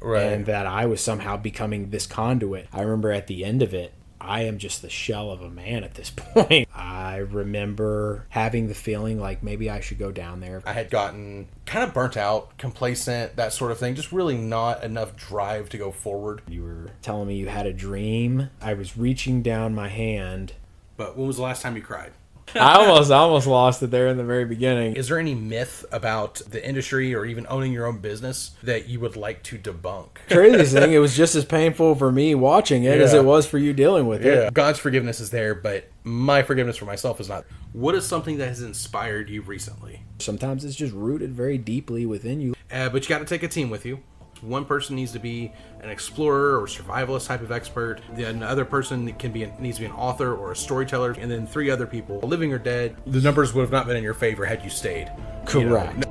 and that I was somehow becoming this conduit. I remember at the end of it, I am just the shell of a man at this point. I remember having the feeling like maybe I should go down there. I had gotten kind of burnt out, complacent, that sort of thing. Just really not enough drive to go forward. You were telling me you had a dream. I was reaching down my hand. But when was the last time you cried? I almost lost it there in the very beginning. Is there any myth about the industry or even owning your own business that you would like to debunk? Crazy thing, it was just as painful for me watching it as it was for you dealing with it. God's forgiveness is there, but my forgiveness for myself is not. What is something that has inspired you recently? Sometimes it's just rooted very deeply within you. But you got to take a team with you. One person needs to be an explorer or survivalist type of expert. Another person needs to be an author or a storyteller. And then 3 other people, living or dead. The numbers would have not been in your favor had you stayed. Correct.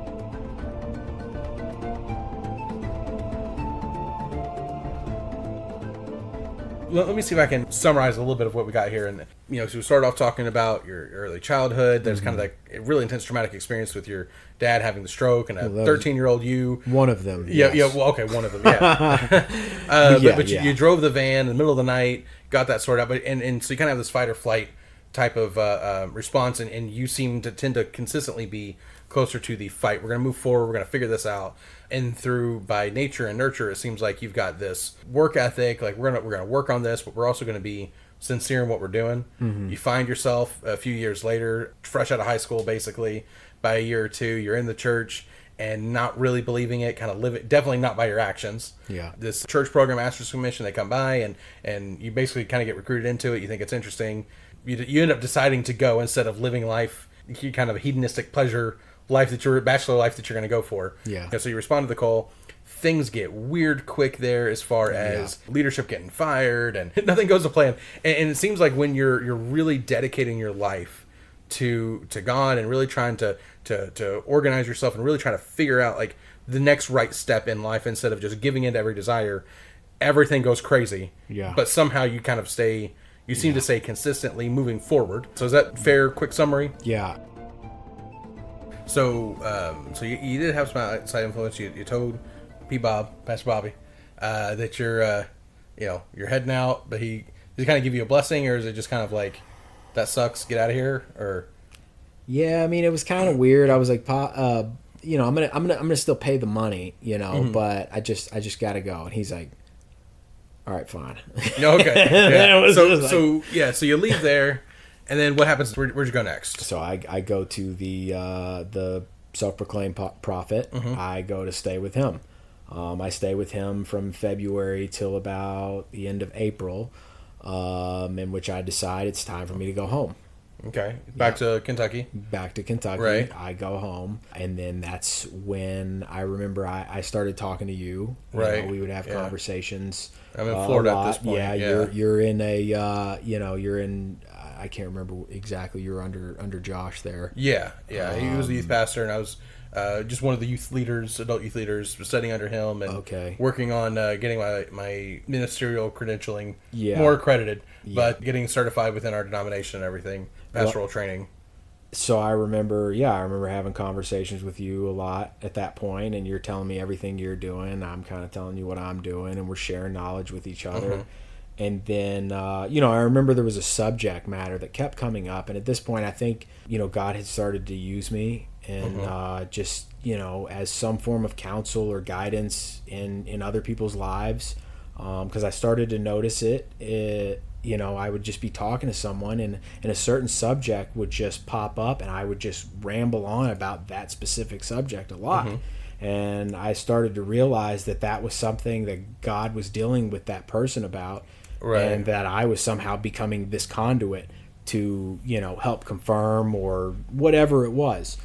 Let me see if I can summarize a little bit of what we got here. And so we started off talking about your early childhood. There's kind of like a really intense traumatic experience with your dad having the stroke and a 13-year-old you. One of them. Yeah. Well, okay, one of them. Yeah. You drove the van in the middle of the night, got that sorted out. But and so you kind of have this fight or flight type of response, and you seem to tend to consistently be closer to the fight. We're going to move forward. We're going to figure this out. And through by nature and nurture, it seems like you've got this work ethic. Like we're gonna work on this, but we're also going to be sincere in what we're doing. Mm-hmm. You find yourself a few years later, fresh out of high school, basically by a year or two, you're in the church and not really believing it, kind of live it, definitely not by your actions. Yeah. This church program, Master's Commission, they come by and you basically kind of get recruited into it. You think it's interesting. You end up deciding to go instead of living life, kind of a hedonistic pleasure life bachelor life that you're going to go for. Yeah. So you respond to the call. Things get weird quick there as far as leadership getting fired and nothing goes to plan. And it seems like when you're really dedicating your life to God and really trying to organize yourself and really trying to figure out like the next right step in life instead of just giving in to every desire, everything goes crazy. Yeah. But somehow you kind of seem to stay consistently moving forward. So is that fair, quick summary? Yeah. So you did have some outside influence. You told Pastor Bobby, that you're heading out, but did he kind of give you a blessing, or is it just kind of like, that sucks, get out of here, or? Yeah, I mean, it was kind of weird. I was like, I'm gonna still pay the money, but I just gotta go. And he's like, all right, fine. Okay. Yeah. So you leave there. And then what happens? Where'd you go next? So I go to the self-proclaimed prophet. Mm-hmm. I go to stay with him. I stay with him from February till about the end of April, in which I decide it's time for me to go home. Okay. Back to Kentucky. Back to Kentucky. Right. I go home. And then that's when I remember I started talking to you. Right. We would have conversations. I'm in Florida at this point. Yeah. You're in you're in... I can't remember exactly. You're under Josh there. Yeah. He was the youth pastor, and I was just one of the adult youth leaders, studying under him and working on getting my ministerial credentialing more accredited, but getting certified within our denomination and everything, pastoral training. So I remember having conversations with you a lot at that point, and you're telling me everything you're doing. I'm kind of telling you what I'm doing, and we're sharing knowledge with each other. Mm-hmm. And then, I remember there was a subject matter that kept coming up. And at this point, I think, God had started to use me and just, as some form of counsel or guidance in other people's lives. Because I started to notice it. I would just be talking to someone and a certain subject would just pop up and I would just ramble on about that specific subject a lot. Mm-hmm. And I started to realize that was something that God was dealing with that person about. Right. And that I was somehow becoming this conduit to, help confirm or whatever it was.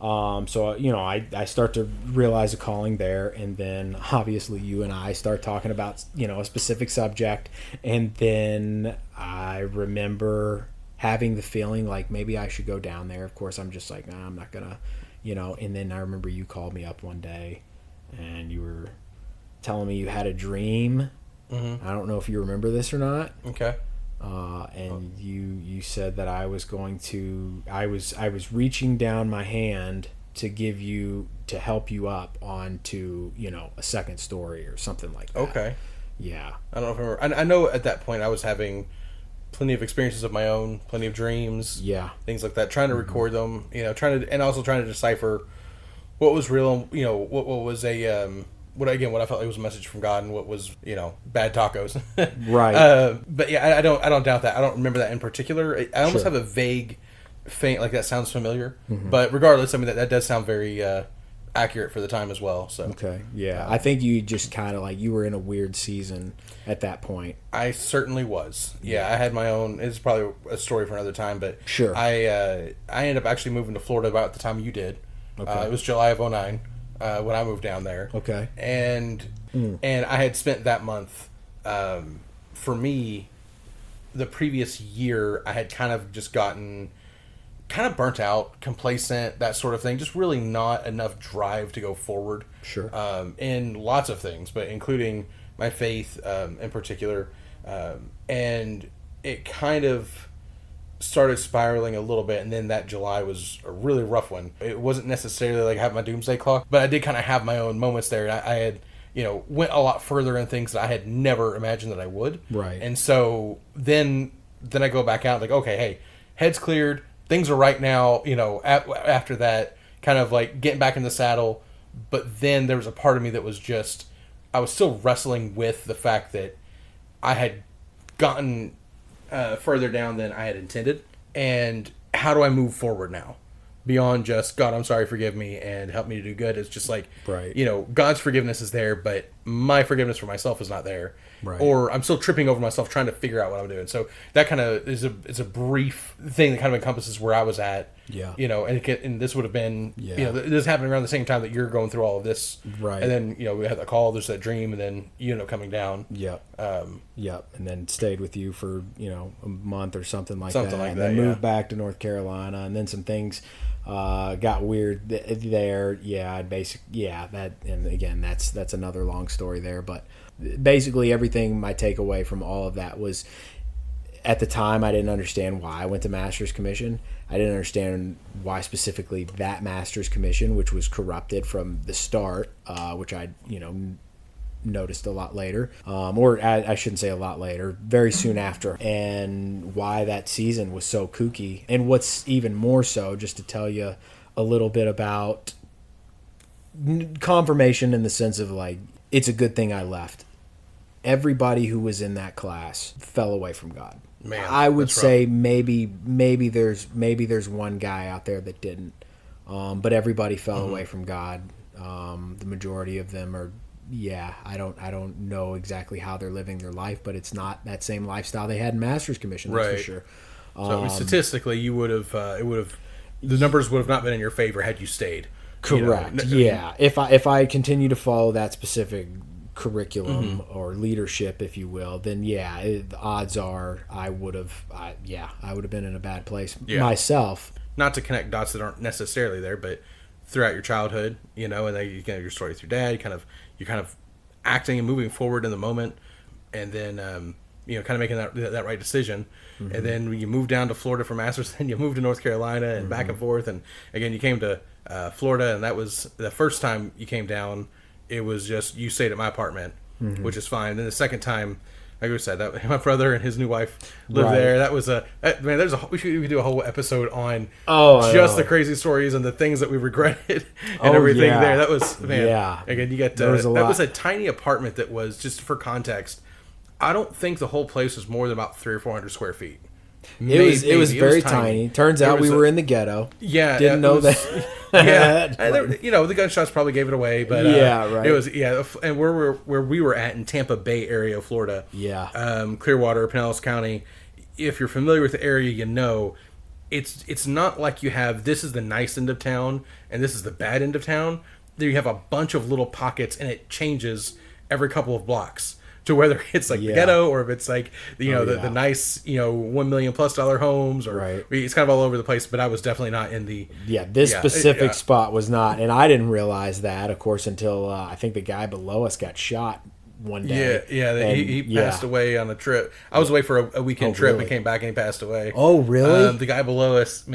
So I start to realize a calling there, and then obviously you and I start talking about, a specific subject. And then I remember having the feeling like maybe I should go down there. Of course, I'm just like, nah, I'm not gonna, and then I remember you called me up one day and you were telling me you had a dream. Mm-hmm. I don't know if you remember this or not. Okay. You said that I was reaching down my hand to give you, to help you up onto, a second story or something like that. Okay. Yeah. I don't know if I remember. I know at that point I was having plenty of experiences of my own, plenty of dreams. Yeah. Things like that. Trying to record them, and also trying to decipher what was real, what was what I felt like was a message from God and what was, bad tacos. Right. But yeah, I don't doubt that. I don't remember that in particular. I almost Sure. have a vague, faint, like that sounds familiar. But regardless, I mean, that does sound very accurate for the time as well. So Okay. Yeah. I think you just kind of you were in a weird season at that point. I certainly was. Yeah, I had my own. It's probably a story for another time, but Sure. I ended up actually moving to Florida about the time you did. Okay. It was July of 2009 when I moved down there. Okay. And I had spent that month. For me, the previous year, I had kind of just gotten kind of burnt out, complacent, that sort of thing. Just really not enough drive to go forward. Sure. In lots of things, but including my faith in particular. And it kind of started spiraling a little bit, and then that July was a really rough one. It wasn't necessarily like I have my doomsday clock, but I did kind of have my own moments there. I had, went a lot further in things that I had never imagined that I would. Right. And so then I go back out like, okay, hey, head's cleared. Things are right now, after that, kind of like getting back in the saddle. But then there was a part of me that was just, I was still wrestling with the fact that I had gotten further down than I had intended. And how do I move forward now? Beyond just, God, I'm sorry, forgive me, and help me to do good. It's just like, Right. God's forgiveness is there, but my forgiveness for myself is not there. Right. Or I'm still tripping over myself trying to figure out what I'm doing. So that kind of is a brief thing that kind of encompasses where I was at. Yeah. And this would have been, Yeah. this happened around the same time that you're going through all of this. Right. And then, we had that call, there's that dream, and then you end up coming down. Yep. Yep. And then stayed with you for, a month or something like Something that. like and that, then yeah. moved back to North Carolina, and then some things got weird there. Yeah, that, and again, that's another long story there, but basically everything, my takeaway from all of that was, at the time I didn't understand why I went to Master's Commission. I didn't understand why specifically that Master's Commission, which was corrupted from the start, which I noticed a lot later, or I shouldn't say a lot later, very soon after, and why that season was so kooky. And what's even more so, just to tell you a little bit about confirmation in the sense of it's a good thing I left. Everybody who was in that class fell away from God. Man, I would that's say maybe there's one guy out there that didn't, but everybody fell away from God. The majority of them are. Yeah, I don't know exactly how they're living their life, but it's not that same lifestyle they had in Master's Commission. That's Right. for sure. So statistically, you would have, the numbers would have not been in your favor had you stayed. Correct. Yeah. If I continue to follow that specific curriculum or leadership, if you will, then the odds are I would have been in a bad place myself. Not to connect dots that aren't necessarily there, but throughout your childhood, and then you get your story with your dad, you're kind of acting and moving forward in the moment, and then kind of making that right decision. And then when you move down to Florida for Masters, then you move to North Carolina and back and forth, and again you came to Florida, and that was the first time you came down. It was just you stayed at my apartment, which is fine. Then the second time, like we said, that my brother and his new wife lived there. That was we should do a whole episode on the crazy stories and the things that we regretted and everything there. That was again, you get that was a tiny apartment that was, just for context, I don't think the whole place was more than about 300 or 400 square feet. It was very tiny. Turns out we were in the ghetto. Yeah, didn't know that. The gunshots probably gave it away, but right. It was and where we were at in Tampa Bay area of Florida. Clearwater, Pinellas County. If you're familiar with the area, it's not like you have, this is the nice end of town and this is the bad end of town. There you have a bunch of little pockets, and it changes every couple of blocks. To whether it's the ghetto, or if it's the nice $1 million+ homes, or it's kind of all over the place. But I was definitely not in the this specific spot was not, and I didn't realize that, of course, until I think the guy below us got shot one day. He passed away on a trip. I was away for a weekend trip and came back, and he passed away. Oh, really? The guy below us,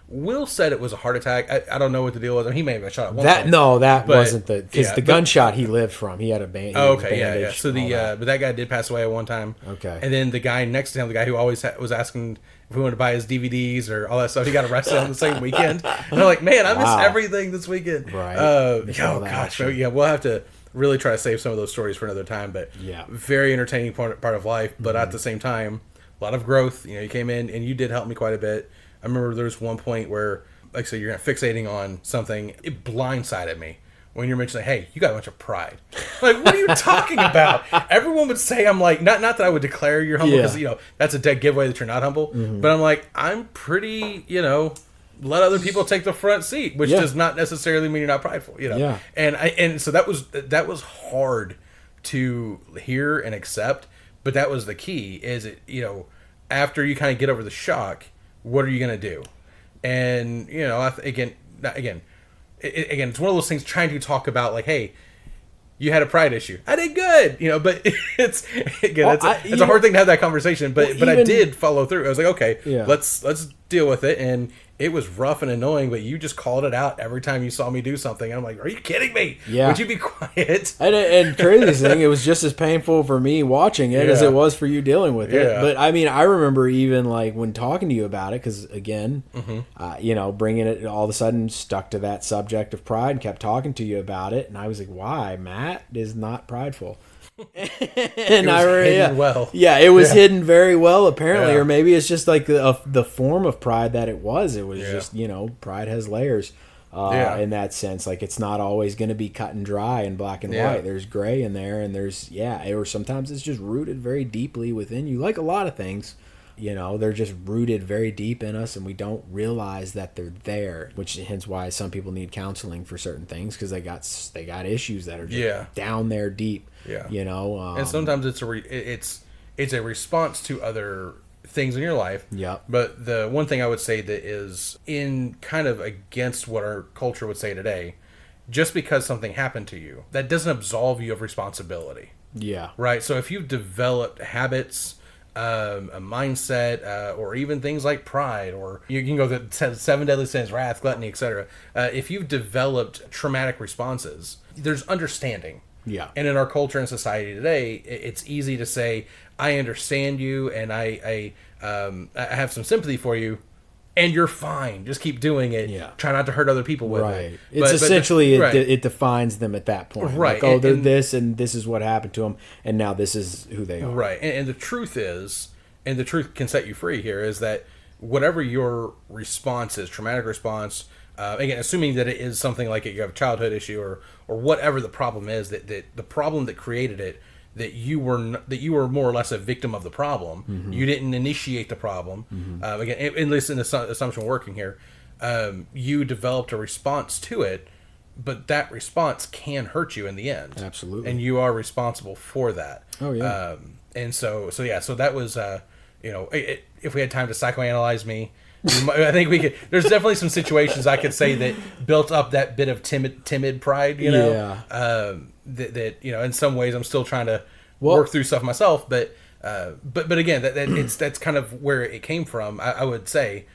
Will said it was a heart attack. I don't know what the deal was. I mean, he may have been shot at one that point. No, that wasn't because the gunshot he lived from. He had a band. Oh, okay, yeah. So but that guy did pass away at one time. Okay, and then the guy next to him, the guy who always was asking if we wanted to buy his DVDs or all that stuff, he got arrested on the same weekend. And I'm like, man, I missed everything this weekend. Right. Oh gosh. Yeah, we'll have to really try to save some of those stories for another time. But very entertaining part of life. But at the same time, a lot of growth. You came in and you did help me quite a bit. I remember there was one point where, like I said, you're fixating on something. It blindsided me when you're mentioning, hey, you got a bunch of pride. Like, what are you talking about? Everyone would say I'm like, not that I would declare you're humble, because, that's a dead giveaway that you're not humble. Mm-hmm. But I'm like, I'm pretty, let other people take the front seat, which does not necessarily mean you're not prideful, Yeah. And so that was hard to hear and accept, but that was the key, is it, after you kind of get over the shock, what are you going to do? And, again, it's one of those things trying to talk about, like, hey, you had a pride issue. I did good, but it's a hard thing to have that conversation. But I did follow through. I was like, okay, let's deal with it. And it was rough and annoying, but you just called it out every time you saw me do something. And I'm like, are you kidding me? Yeah. Would you be quiet? And crazy thing, it was just as painful for me watching it as it was for you dealing with it. But I mean, I remember even like when talking to you about it, because again, bringing it all of a sudden stuck to that subject of pride and kept talking to you about it. And I was like, why? Matt is not prideful. And it was hidden very well apparently, or maybe it's just like the form of pride that it was just pride has layers in that sense. Like, it's not always going to be cut and dry and black and white. There's gray in there, and there's or sometimes it's just rooted very deeply within you, like a lot of things. They're just rooted very deep in us, and we don't realize that they're there, which hence why some people need counseling for certain things, because they got issues that are just down there deep. And sometimes it's a response to other things in your life. Yeah. But the one thing I would say that is in kind of against what our culture would say today, just because something happened to you, that doesn't absolve you of responsibility. Yeah. Right. So if you've developed habits, a mindset, or even things like pride, or you can go the 7 deadly sins, wrath, gluttony, etc. If you've developed traumatic responses, there's understanding. Yeah. And in our culture and society today, it's easy to say, I understand you, and I have some sympathy for you, and you're fine. Just keep doing it. Yeah. Try not to hurt other people with it. It's essentially it defines them at that point. Right. Like, they're this, and this is what happened to them, and now this is who they are. Right. And the truth is, and the truth can set you free here, is that whatever your response is, traumatic response, again, assuming that it is something like you have a childhood issue or whatever the problem is, that the problem that created it, that you were more or less a victim of the problem. Mm-hmm. You didn't initiate the problem. Mm-hmm. Again, at least in the assumption working here, you developed a response to it, but that response can hurt you in the end. Absolutely. And you are responsible for that. Oh yeah. So that was if we had time to psychoanalyze me, I think we could. There's definitely some situations I could say that built up that bit of timid pride. That in some ways I'm still trying to work through stuff myself. But again, that's kind of where it came from. I would say,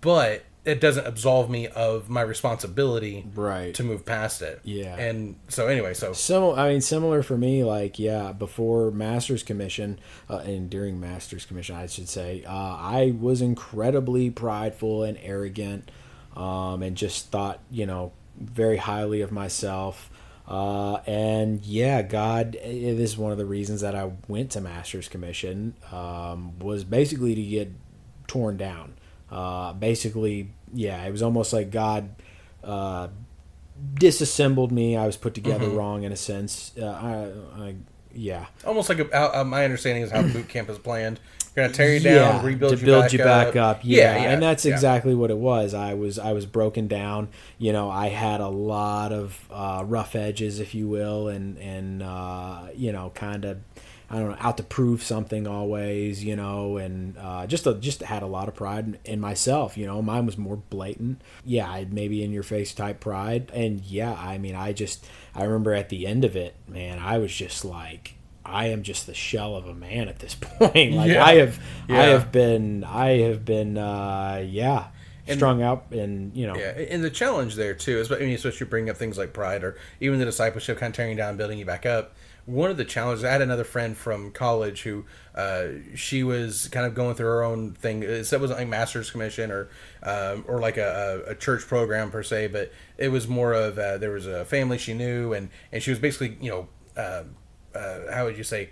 but it doesn't absolve me of my responsibility to move past it. Yeah. And so anyway, similar for me, like, before Master's Commission, and during Master's Commission, I should say, I was incredibly prideful and arrogant, and just thought, very highly of myself. God, this is one of the reasons that I went to Master's Commission, was basically to get torn down. It was almost like God disassembled me. I was put together wrong in a sense. Almost like my understanding is how boot camp is planned. You're gonna tear you down, rebuild you back up. And that's exactly what it was. I was broken down. I had a lot of rough edges, if you will, and kind of, I don't know, out to prove something always, and just had a lot of pride in myself. Mine was more blatant. Maybe in your face type pride. And I remember at the end of it, man, I was just like, I am just the shell of a man at this point. Like, I have been. strung out, and Yeah, and the challenge there too is, I mean, especially bringing up things like pride or even the discipleship, kind of tearing you down, building you back up. One of the challenges, I had another friend from college who she was kind of going through her own thing. It wasn't like master's commission or like a church program per se, but it was more of there was a family she knew, and she was basically, how would you say,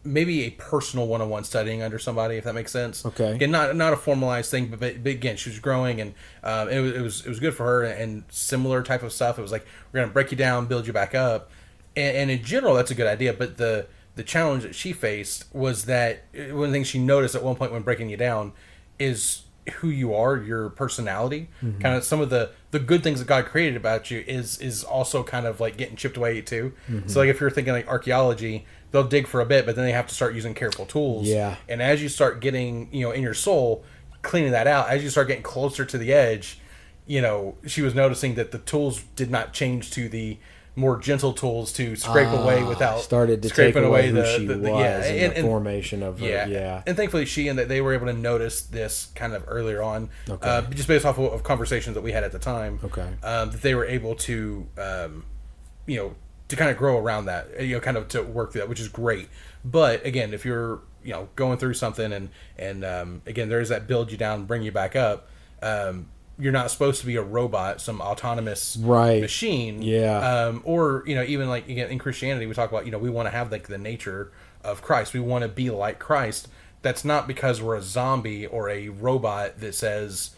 maybe a personal one-on-one studying under somebody, if that makes sense. Okay. Again, not a formalized thing, but again, she was growing, and it was good for her, and similar type of stuff. It was like, we're gonna break you down, build you back up, and in general, that's a good idea. But the challenge that she faced was that one of the things she noticed at one point when breaking you down is who you are, your personality, kind of some of the good things that God created about you is also kind of like getting chipped away too. So like if you're thinking like archaeology, they'll dig for a bit, but then they have to start using careful tools. Yeah. And as you start getting, in your soul, cleaning that out, as you start getting closer to the edge, she was noticing that the tools did not change to the more gentle tools to scrape away without started to scraping take away away who she was and the formation of her. Yeah. And thankfully she and that they were able to notice this kind of earlier on, just based off of conversations that we had at the time. That they were able to, to kind of grow around that, kind of to work through that, which is great. But again, if you're, going through something and again, there is that build you down, bring you back up. You're not supposed to be a robot, some autonomous machine. Yeah. Or, even like, again, in Christianity, we talk about, we want to have like the nature of Christ. We want to be like Christ. That's not because we're a zombie or a robot that says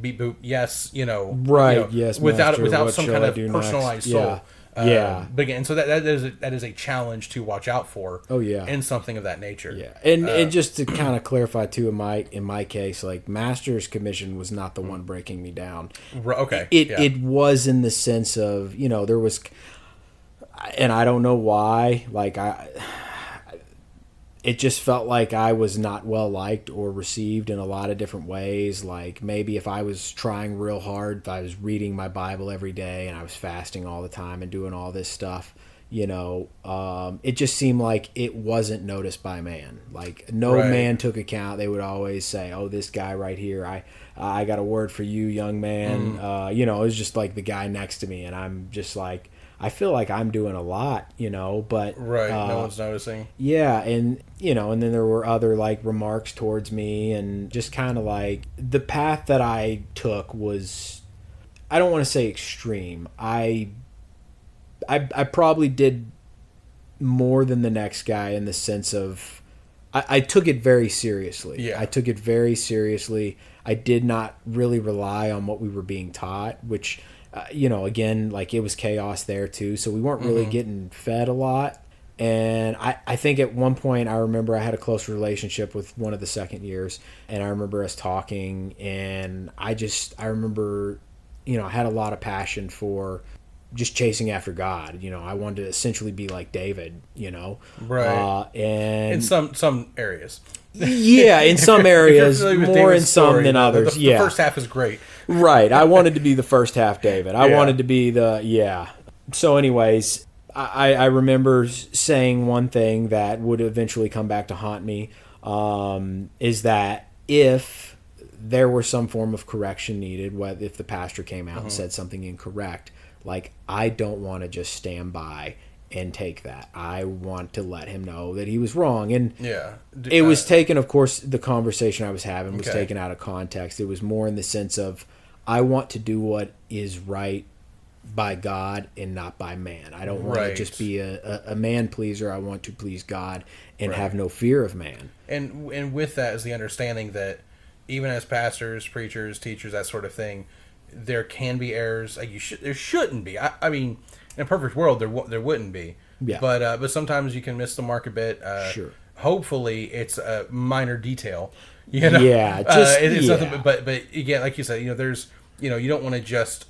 beep boop, yes, yes, without Master, some kind of personalized next? soul. Yeah. But again, so that is a challenge to watch out for. Oh yeah. In something of that nature. Yeah. And just to kind of clarify too, in my case, like Master's commission was not the one breaking me down. Okay. It was in the sense of, there was, and I don't know why, like it just felt like I was not well liked or received in a lot of different ways. Like maybe if I was trying real hard, if I was reading my Bible every day and I was fasting all the time and doing all this stuff, it just seemed like it wasn't noticed by man. Like no man took account. They would always say, "Oh, this guy right here, I got a word for you, young man." It was just like the guy next to me, and I'm just like, I feel like I'm doing a lot, but no one's noticing. Yeah, and and then there were other like remarks towards me, and just kind of like the path that I took was, I don't want to say extreme. I probably did more than the next guy in the sense of I took it very seriously. Yeah. I took it very seriously. I did not really rely on what we were being taught, which again, like it was chaos there too. So we weren't really getting fed a lot. And I think at one point I remember I had a close relationship with one of the second years, and I remember us talking, and I remember, I had a lot of passion for just chasing after God. I wanted to essentially be like David, Right. And in some areas. Yeah, in some areas, more in some than others. The first half is great. Right. I wanted to be the first half David. I wanted to be So anyways, I remember saying one thing that would eventually come back to haunt me, is that if there were some form of correction needed, whether if the pastor came out and said something incorrect, like I don't want to just stand by and take that. I want to let him know that he was wrong. And it was taken, of course, the conversation I was having was taken out of context. It was more in the sense of, I want to do what is right by God and not by man. I don't want to just be a man pleaser. I want to please God and have no fear of man. And with that is the understanding that even as pastors, preachers, teachers, that sort of thing, there can be errors. Like there shouldn't be. I mean, in a perfect world, there wouldn't be. Yeah. But sometimes you can miss the mark a bit. Sure. Hopefully, it's a minor detail. Yeah. It's nothing. But again, like you said, there's you don't want to just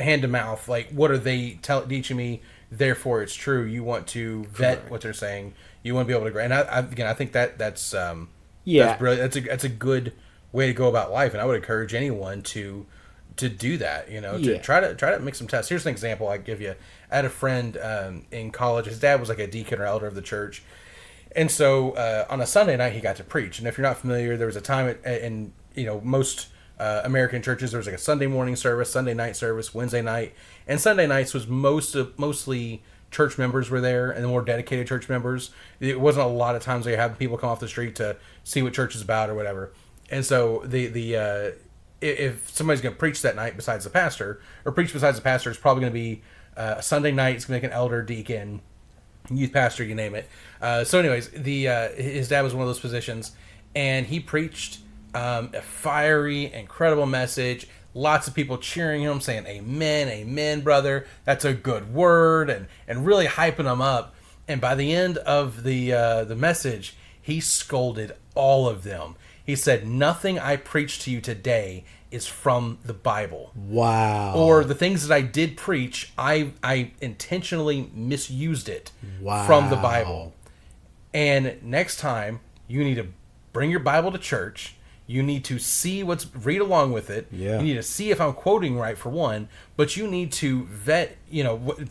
hand to mouth. Like, what are they teaching me? Therefore, it's true. You want to vet what they're saying. You want to be able to. And I think that's brilliant. That's a good way to go about life, and I would encourage anyone to do that. To try to make some tests. Here's an example I give you. I had a friend in college. His dad was like a deacon or elder of the church, and so on a Sunday night he got to preach. And if you're not familiar, there was a time and most American churches, there was like a Sunday morning service, Sunday night service, Wednesday night, and Sunday nights was mostly church members were there, and the more dedicated church members. It wasn't a lot of times where you have people come off the street to see what church is about or whatever. And so if somebody's going to preach that night besides the pastor, or preach besides the pastor, it's probably going to be a Sunday night. It's going to be like an elder, deacon, youth pastor, you name it. So anyways, his dad was one of those positions, and he preached a fiery, incredible message. Lots of people cheering him, saying, "Amen, amen, brother. That's a good word," and really hyping him up. And by the end of the message, he scolded all of them. He said, "Nothing I preach to you today is from the Bible." Wow. Or the things that I did preach, I intentionally misused it wow. from the Bible. And next time, you need to bring your Bible to church. You need to read along with it. Yeah. You need to see if I'm quoting right, for one, but you need to vet,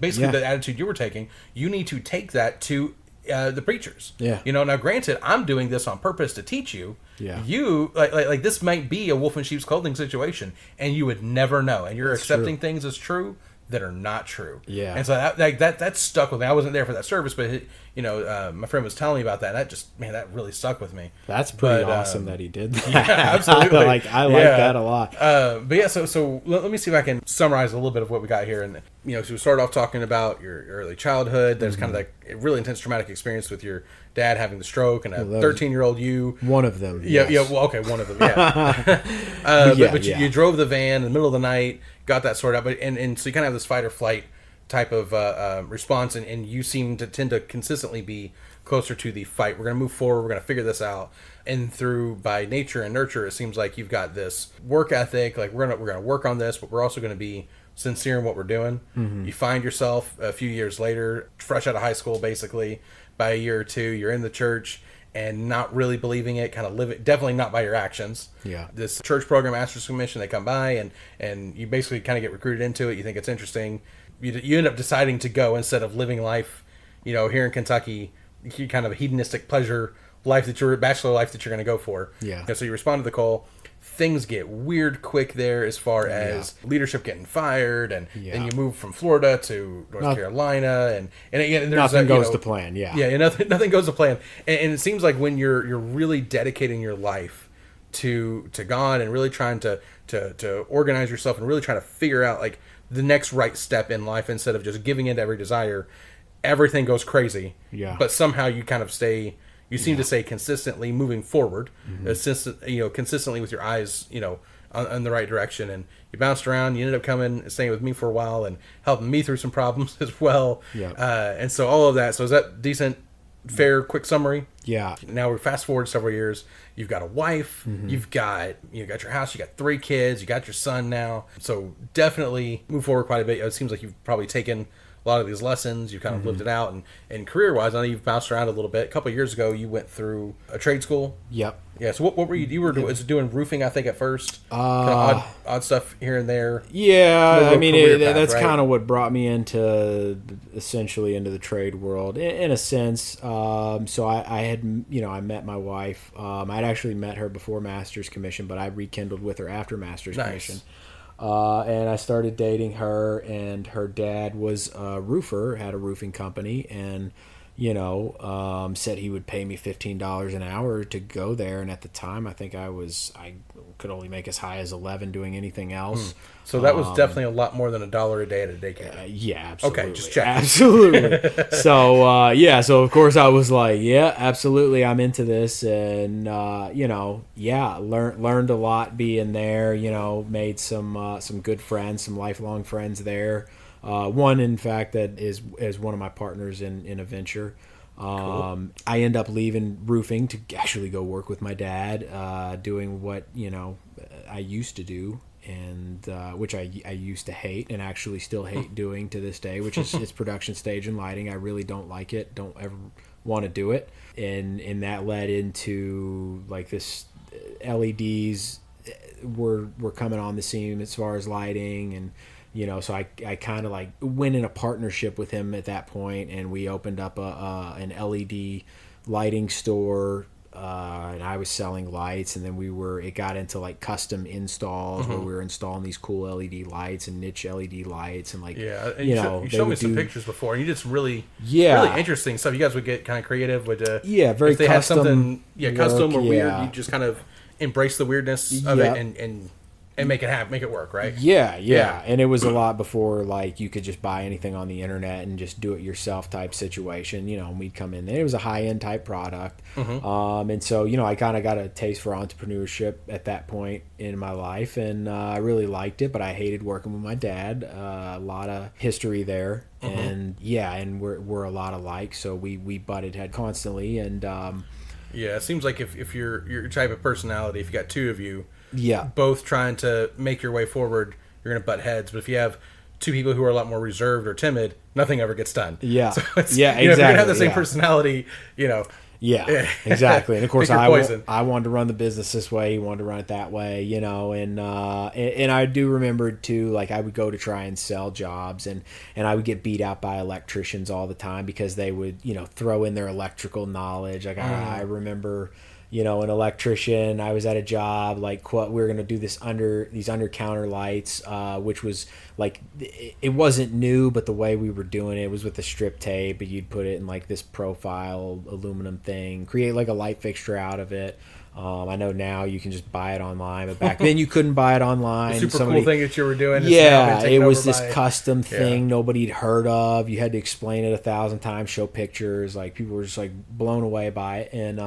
basically the attitude you were taking. You need to take that to the preachers. Yeah. Now granted, I'm doing this on purpose to teach you. Yeah. You like this might be a wolf in sheep's clothing situation, and you would never know, and you're accepting things as true that are not true. Yeah. And so that stuck with me. I wasn't there for that service, but my friend was telling me about that, and that really stuck with me. That's pretty awesome that he did that. Yeah, absolutely. I like that a lot. But yeah, so let me see if I can summarize a little bit of what we got here. And so we started off talking about your early childhood. There's kind of like a really intense traumatic experience with your dad having the stroke and a 13-year-old you. One of them. Yeah, yes. yeah. Well, okay, one of them. Yeah. But you drove the van in the middle of the night, got that sorted out, and so you kind of have this fight or flight type of response, and you seem to tend to consistently be closer to the fight. We're going to move forward. We're going to figure this out. And through by nature and nurture, it seems like you've got this work ethic. Like we're gonna work on this, but we're also going to be sincere in what we're doing. Mm-hmm. You find yourself a few years later, fresh out of high school, basically by a year or two, you're in the church and not really believing it, kind of living, definitely not by your actions. Yeah. This church program, Master's Commission, they come by and you basically kind of get recruited into it. You think it's interesting. You end up deciding to go instead of living life, here in Kentucky, kind of a hedonistic pleasure life bachelor life that you're going to go for. Yeah. So you respond to the call. Things get weird quick there as far as leadership getting fired, and then you move from Florida to North Carolina, and there's nothing goes to plan. Yeah, nothing goes to plan, and it seems like when you're really dedicating your life to God and really trying to organize yourself and really trying to figure out like the next right step in life instead of just giving in to every desire, everything goes crazy. Yeah. But somehow you kind of stay. You seem to stay consistently moving forward, consistently with your eyes, on the right direction. And you bounced around. You ended up coming and staying with me for a while and helping me through some problems as well. Yeah. And so all of that. So is that decent, fair, quick summary? Yeah. Now we're fast forward several years. You've got a wife. Mm-hmm. You've got your house. You got 3 kids. You got your son now. So definitely move forward quite a bit. It seems like you've probably taken a lot of these lessons, you kind of lived it out, and career-wise, I know you've bounced around a little bit. A couple of years ago, you went through a trade school. Yep. Yeah. So what were you were doing roofing, I think, at first. Kind of odd stuff here and there. Yeah, I mean that's kind of what brought me essentially into the trade world in a sense. So I had I met my wife. I'd actually met her before Master's Commission, but I rekindled with her after Master's Commission. And I started dating her, and her dad was a roofer, had a roofing company, and said he would pay me $15 an hour to go there. And at the time, I think I could only make as high as 11 doing anything else. So that was definitely a lot more than $1 a day at a daycare. Yeah, absolutely. Okay, just check. Absolutely. So of course I was like, yeah, absolutely, I'm into this, and learned a lot being there. Made some good friends, some lifelong friends there. One, in fact, that is one of my partners in a venture. Cool. I end up leaving roofing to actually go work with my dad, doing what I used to do, and which I used to hate and actually still hate doing to this day, which is production stage and lighting. I really don't like it. Don't ever want to do it. And that led into like this LEDs were coming on the scene as far as lighting, and so I kind of like went in a partnership with him at that point, and we opened up an LED lighting store and I was selling lights, and then it got into like custom installs where we were installing these cool LED lights and niche LED lights, and like you showed me some pictures before, and you did some really interesting stuff. You guys would get kind of creative with very if they custom had something custom or work, weird, you just kind of embrace the weirdness of it and make it work, right? Yeah. And it was a lot before like you could just buy anything on the internet and just do it yourself type situation, and we'd come in there. It was a high end type product. And so, I kind of got a taste for entrepreneurship at that point in my life, and I really liked it, but I hated working with my dad. A lot of history there. And and we're a lot alike, so we butted head constantly. And it seems like if you're your type of personality, if you got two of you, yeah, both trying to make your way forward, you're going to butt heads. But if you have two people who are a lot more reserved or timid, nothing ever gets done. Yeah, so exactly. If you're going to have the same personality, Yeah, exactly. And of course, I wanted to run the business this way. He wanted to run it that way, and I do remember too, like I would go to try and sell jobs, and I would get beat out by electricians all the time because they would, throw in their electrical knowledge. Like I remember, an electrician, I was at a job, like we were going to do these under counter lights, which was like, it wasn't new, but the way we were doing it was with the strip tape, and you'd put it in like this profile aluminum thing, create like a light fixture out of it. I know now you can just buy it online, but back then you couldn't buy it online. The cool thing that you were doing. It was this custom thing nobody'd heard of. You had to explain it 1,000 times, show pictures. Like people were just like blown away by it, and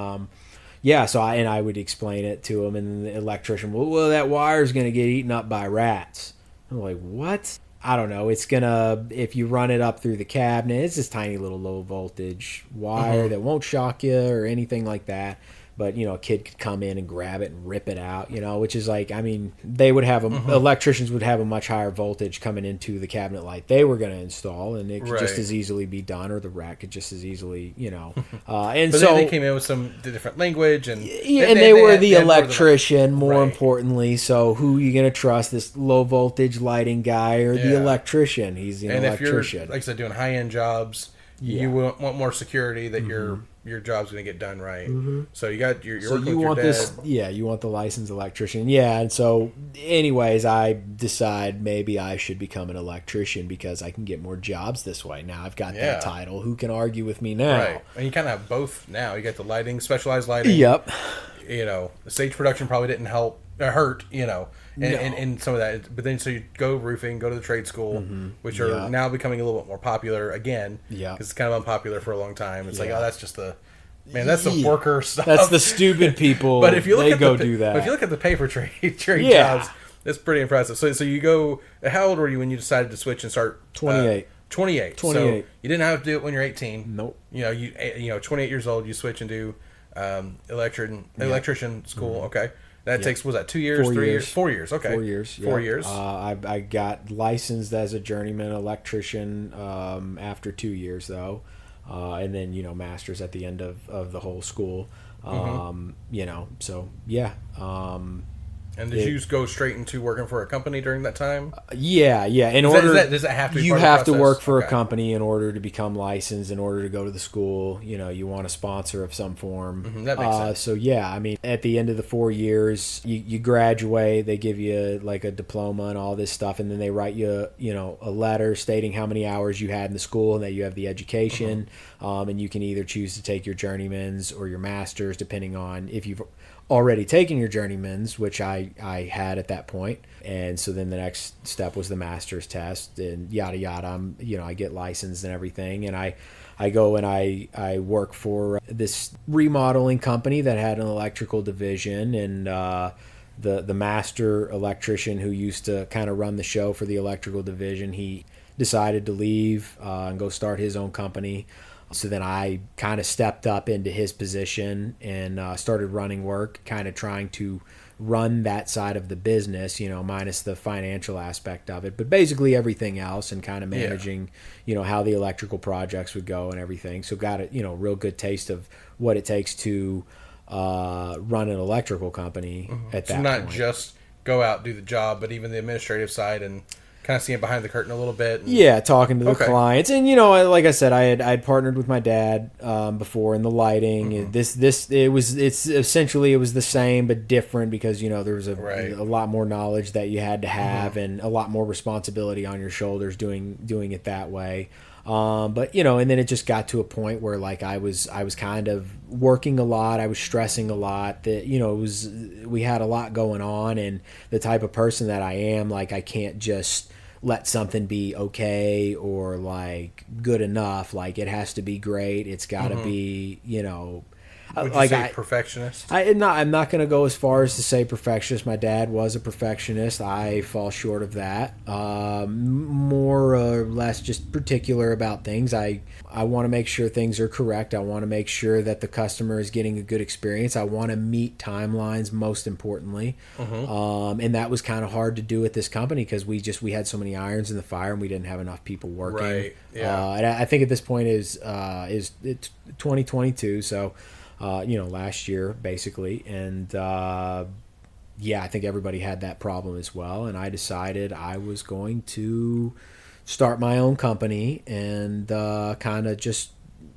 so I would explain it to him, and the electrician, well, that wire's going to get eaten up by rats. I'm like, what? I don't know. It's going to, if you run it up through the cabinet, it's this tiny little low voltage wire that won't shock you or anything like that. But, a kid could come in and grab it and rip it out, which is like, I mean, they would have, electricians would have a much higher voltage coming into the cabinet light they were going to install, and it could just as easily be done, or the rat could just as easily, and but so they came in with some different language, and they were the electrician, more importantly. So who are you going to trust, this low voltage lighting guy or the electrician? He's an electrician. If you're, like I said, doing high end jobs, you want more security that your job's going to get done right. So you got you're working you with want your dad. you want the licensed electrician. And so anyways, I decide maybe I should become an electrician because I can get more jobs this way. Now I've got that title. Who can argue with me now? Right. And you kind of have both now. You got the lighting, specialized lighting. Yep. The stage production probably didn't hurt, and some of that. But then so you go roofing, go to the trade school, which are now becoming a little bit more popular again. Yeah. Because it's kind of unpopular for a long time. It's like, oh, that's just that's the worker stuff. That's the stupid people. But if you look do that. But if you look at the pay for trade jobs, it's pretty impressive. So you go. How old were you when you decided to switch and start? 28. 28. So you didn't have to do it when you're 18. Nope. 28 years old, you switch and do electrician school. Okay. That takes, was that 2 years, 3 years? 4 years, okay. 4 years. 4 years. I got licensed as a journeyman electrician after 2 years, though. And then, master's at the end of the whole school. So, yeah. And did you go straight into working for a company during that time? Yeah. Does that have to be you part have of the to process? work for a company in order to become licensed, in order to go to the school. You want a sponsor of some form. That makes sense. So, yeah, I mean, at the end of the 4 years, you graduate. They give you, like, a diploma and all this stuff, and then they write you, a letter stating how many hours you had in the school and that you have the education. And you can either choose to take your journeyman's or your master's, depending on if you've already taken your journeyman's, which I had at that point. And so then the next step was the master's test and yada yada. I get licensed and everything, and I go and I work for this remodeling company that had an electrical division, and the master electrician who used to kind of run the show for the electrical division, he decided to leave and go start his own company. So then I kind of stepped up into his position and started running work, kind of trying to run that side of the business, minus the financial aspect of it, but basically everything else, and kind of managing, how the electrical projects would go and everything. So got a, real good taste of what it takes to run an electrical company at that point. So not just go out, do the job, but even the administrative side and kind of seeing behind the curtain a little bit. Yeah, talking to the clients, and like I said, I'd partnered with my dad before in the lighting. Mm-hmm. It's essentially it was the same but different because there was a lot more knowledge that you had to have, mm-hmm. and a lot more responsibility on your shoulders doing it that way. But and then it just got to a point where like I was kind of working a lot. I was stressing a lot. That we had a lot going on, and the type of person that I am, like I can't just let something be okay or like good enough. Like it has to be great. It's got to mm-hmm. be Would you say perfectionist? I'm not going to go as far as to say perfectionist. My dad was a perfectionist. I fall short of that. More or less just particular about things. I want to make sure things are correct. I want to make sure that the customer is getting a good experience. I want to meet timelines, most importantly. Mm-hmm. And that was kind of hard to do at this company because we had so many irons in the fire and we didn't have enough people working. Right. Yeah. And I think at this point is 2022. So. Last year basically, and I think everybody had that problem as well. And I decided I was going to start my own company and kind of just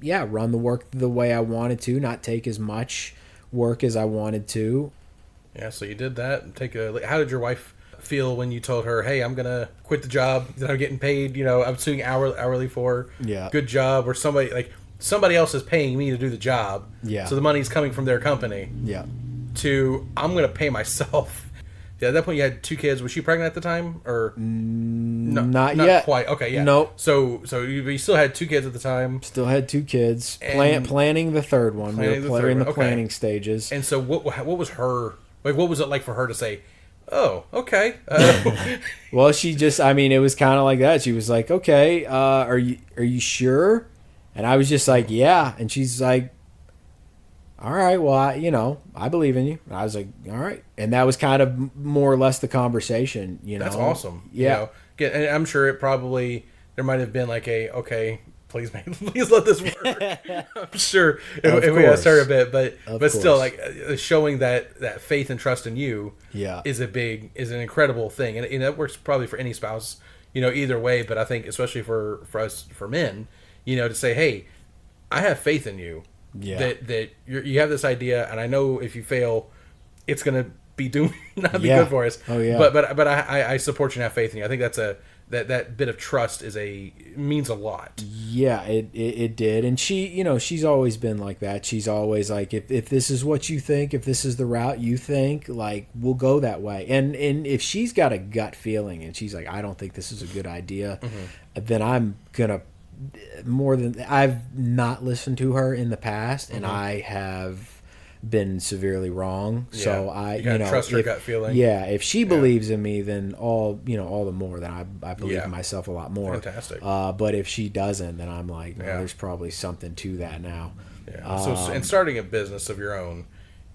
run the work the way I wanted to, not take as much work as I wanted to. Yeah, so you did that. How did your wife feel when you told her, "Hey, I'm gonna quit the job that I'm getting paid? I'm doing hourly for. Yeah, good job," or somebody else is paying me to do the job. Yeah. So the money's coming from their company. Yeah. To I'm going to pay myself. Yeah. At that point, you had 2 kids. Was she pregnant at the time, or no? Not yet. Quite. Okay. Yeah. Nope. So you still had 2 kids at the time. Still had 2 kids. Planning the third one. We were in the planning stages. And so what was her like? What was it like for her to say? Oh, okay. Well, she just. I mean, it was kind of like that. She was like, "Okay, are you sure?" And I was just like, yeah. And she's like, all right, well, I believe in you. And I was like, all right. And that was kind of more or less the conversation, That's awesome. Yeah. And I'm sure there might have been like okay, please let this work. I'm sure if we start a bit, but still like showing that faith and trust in you is an incredible thing. And that works probably for any spouse, either way. But I think especially for us, for men, to say, hey, I have faith in you. Yeah. That you have this idea, and I know if you fail, it's gonna be not be good for us. Oh yeah. But I support you and have faith in you. I think that's that bit of trust means a lot. Yeah, it did, and she, she's always been like that. She's always like, if this is what you think, if this is the route you think, like we'll go that way. And if she's got a gut feeling, and she's like, I don't think this is a good idea, mm-hmm. then I'm gonna. I've not listened to her in the past, and mm-hmm. I have been severely wrong. Yeah. So I, trust her gut feeling. Yeah, if she believes in me, then all the more. Then I believe in myself a lot more. Fantastic. But if she doesn't, then I'm like, there's probably something to that now. Yeah. And starting a business of your own,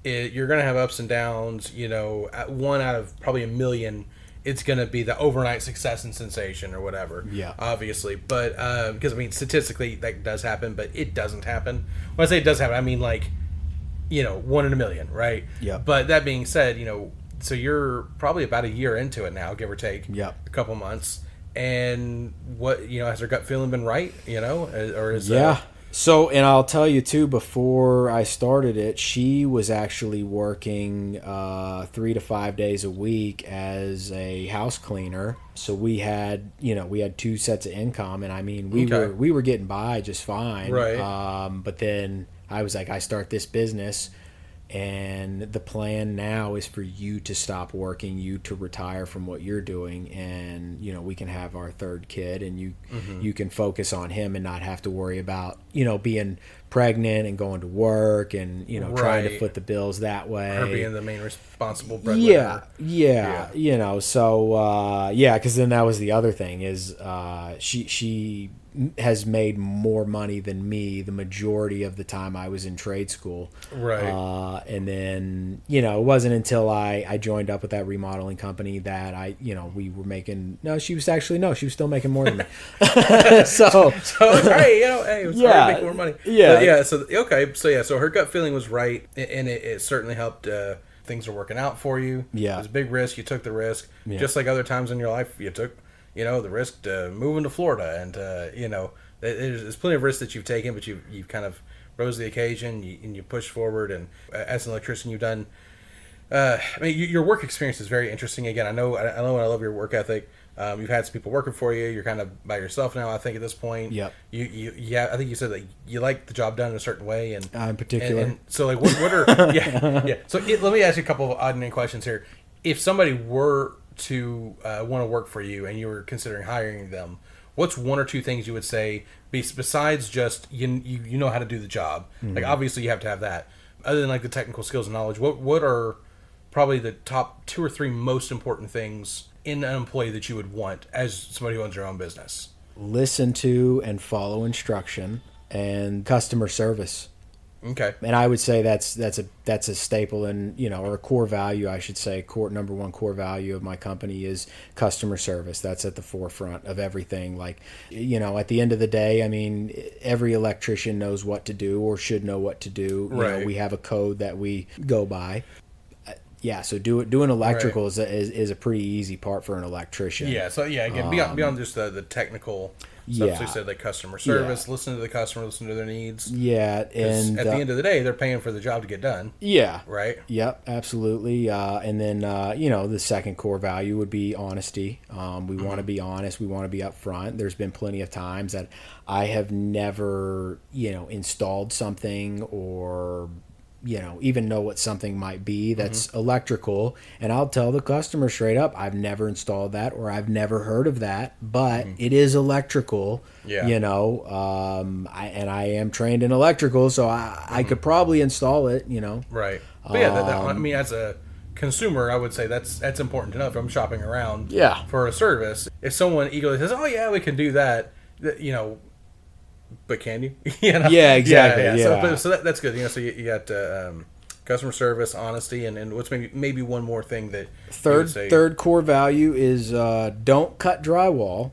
you're going to have ups and downs. One out of probably a million. It's going to be the overnight success and sensation or whatever. Yeah. Obviously. But, because, statistically, that does happen, but it doesn't happen. When I say it does happen, I mean, 1 in a million, right? Yeah. But that being said, so you're probably about a year into it now, give or take. Yeah. A couple months. And what, has her gut feeling been right, or is So, and I'll tell you too, before I started it, she was actually working 3 to 5 days a week as a house cleaner. So we had 2 sets of income, and we were getting by just fine. Right. But then I was like, I start this business, and the plan now is for you to stop working, you to retire from what you're doing, and we can have our 3rd kid, and you can focus on him and not have to worry about being pregnant and going to work and trying to foot the bills that way. Her being the main responsible breadwinner. Yeah. So because then that was the other thing is she has made more money than me the majority of the time I was in trade school. Right. And then, it wasn't until I joined up with that remodeling company that we were making, she was still making more than me. so hey, hey, it's hard to make more money. Yeah. So her gut feeling was right, and it certainly helped. Things are working out for you. Yeah. It was a big risk. You took the risk. Yeah. Just like other times in your life, you the risk to moving to Florida, and there's plenty of risks that you've taken, but you've kind of rose to the occasion, and you push forward. And as an electrician, you've done. Your work experience is very interesting. Again, I know, and I love your work ethic. You've had some people working for you. You're kind of by yourself now, I think, at this point. Yep. I think you said that you like the job done in a certain way, and in particular. And so, like, what are yeah. So let me ask you a couple of odd questions here. If somebody were to want to work for you, and you were considering hiring them, what's one or two things you would say besides just you know how to do the job? Mm-hmm. Like, obviously, you have to have that. Other than like the technical skills and knowledge, what are probably the top 2 or 3 most important things in an employee that you would want as somebody who owns their own business? Listen to and follow instruction, and customer service. Okay. And I would say that's a staple or a core value, I should say. Number one core value of my company is customer service. That's at the forefront of everything. Like, at the end of the day, I mean, every electrician knows what to do or should know what to do. Right. We have a code that we go by. Yeah, so doing electrical is a pretty easy part for an electrician. Yeah, so again, beyond just the technical stuff, so you said like customer service, listen to the customer, listen to their needs. Yeah, and at the end of the day, they're paying for the job to get done. Yeah. Right? Yep, absolutely. And then, the second core value would be honesty. We want to be honest. We want to be upfront. There's been plenty of times that I have never, installed something or even know what something might be that's electrical, and I'll tell the customer straight up, I've never installed that, or I've never heard of that, but it is electrical. Yeah. I am trained in electrical, so I could probably install it. Right. But as a consumer, I would say that's important to know if I'm shopping around. Yeah. For a service, if someone eagerly says, "Oh yeah, we can do that," but can you? Yeah, exactly. Yeah. So that's good. So you got customer service, honesty, and what's maybe one more thing that third core value is don't cut drywall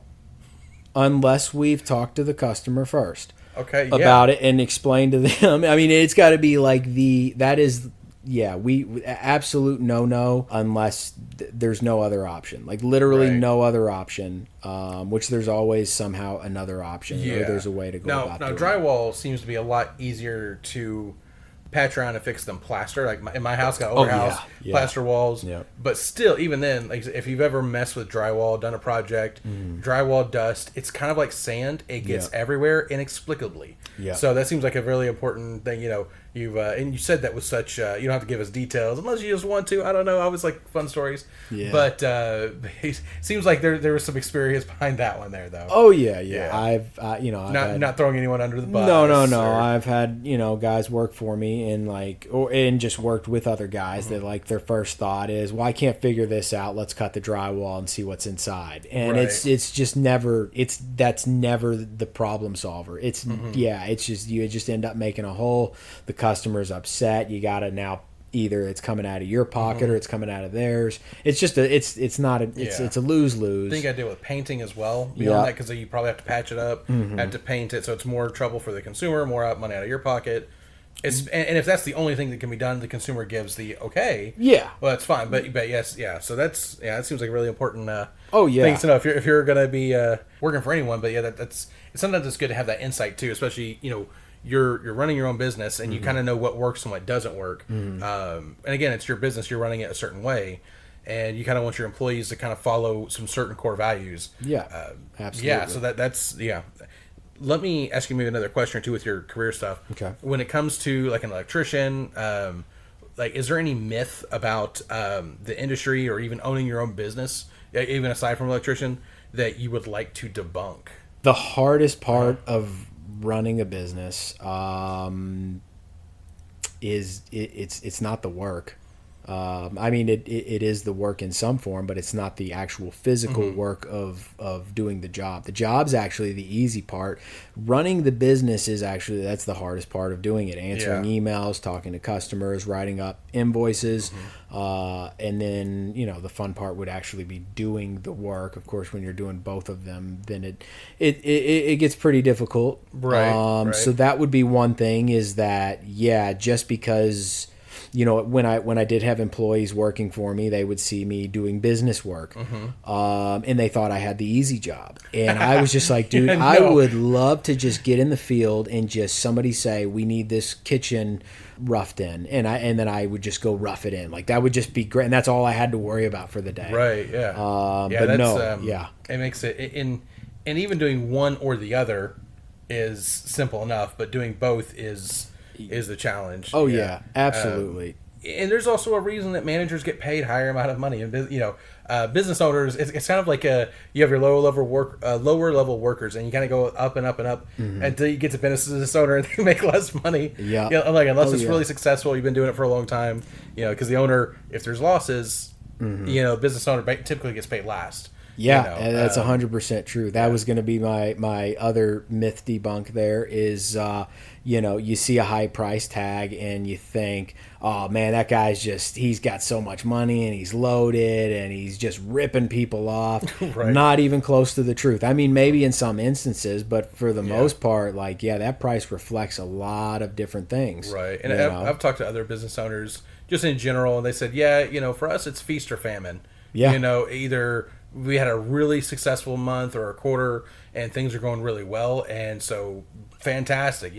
unless we've talked to the customer first. Okay. About it and explain to them. I mean, it's got to be like we absolute no unless there's no other option. Like literally no other option. Which there's always somehow another option. Yeah. Or there's a way to go about it. Now drywall seems to be a lot easier to patch around and fix than plaster. Like in my house, got overhouse plaster walls. Yeah. But still, even then, like if you've ever messed with drywall, done a project, drywall dust, it's kind of like sand. It gets everywhere inexplicably. Yeah. So that seems like a really important thing. You've and you said that with such you don't have to give us details unless you just want to. I don't know. I was like fun stories. Yeah. But it seems like there was some experience behind that one there, though. Oh yeah. I've not throwing anyone under the bus. No. I've had guys work for me and just worked with other guys that like their first thought is, well, I can't figure this out. Let's cut the drywall and see what's inside. And it's just never that's never the problem solver. It's it's just you just end up making a hole. The customer's upset. You got to now either it's coming out of your pocket or it's coming out of theirs. It's just it's a lose-lose. I think I deal with painting as well beyond that, because you probably have to patch it up, have to paint it, so it's more trouble for the consumer, more money out of your pocket. And if that's the only thing that can be done, the consumer gives the okay. Yeah, well, that's fine. But yes, yeah. So that seems like a really important things to know if you're going to be working for anyone. But that's sometimes it's good to have that insight too, especially you're running your own business and you kind of know what works and what doesn't work. And again, it's your business. You're running it a certain way, and you kind of want your employees to kind of follow some certain core values. Yeah, absolutely. Yeah, so that's. Let me ask you maybe another question or two with your career stuff. Okay. When it comes to like an electrician, is there any myth about the industry or even owning your own business, even aside from electrician, that you would like to debunk? The hardest part of running a business is it's not the work. It is the work in some form, but it's not the actual physical work of doing the job. The job's actually the easy part. Running the business that's the hardest part of doing it. Answering emails, talking to customers, writing up invoices, and then the fun part would actually be doing the work. Of course, when you're doing both of them, then it gets pretty difficult. Right. So that would be one thing. Is that just because when I did have employees working for me, they would see me doing business work, and they thought I had the easy job. And I was just like, dude, I would love to just get in the field and just somebody say, we need this kitchen roughed in, and then I would just go rough it in. Like, that would just be great, and that's all I had to worry about for the day. Right. Yeah. But no. It makes it and even doing one or the other is simple enough, but doing both is the challenge. Oh yeah, absolutely. And there's also a reason that managers get paid higher amount of money, and business owners. It's kind of like you have your lower level workers, and you kind of go up and up and up until you get to business owner, and they make less money. Yeah, like unless it's really successful, you've been doing it for a long time. Because the owner, if there's losses, business owner typically gets paid last. Yeah, and that's 100% true. That was going to be my other myth debunk. There is, you see a high price tag and you think, oh man, that guy's he's got so much money and he's loaded and he's just ripping people off. Right. Not even close to the truth. I mean, maybe in some instances, but for the most part, that price reflects a lot of different things. Right. And I've talked to other business owners just in general, and they said, for us, it's feast or famine. Yeah. Either we had a really successful month or a quarter and things are going really well, and so fantastic,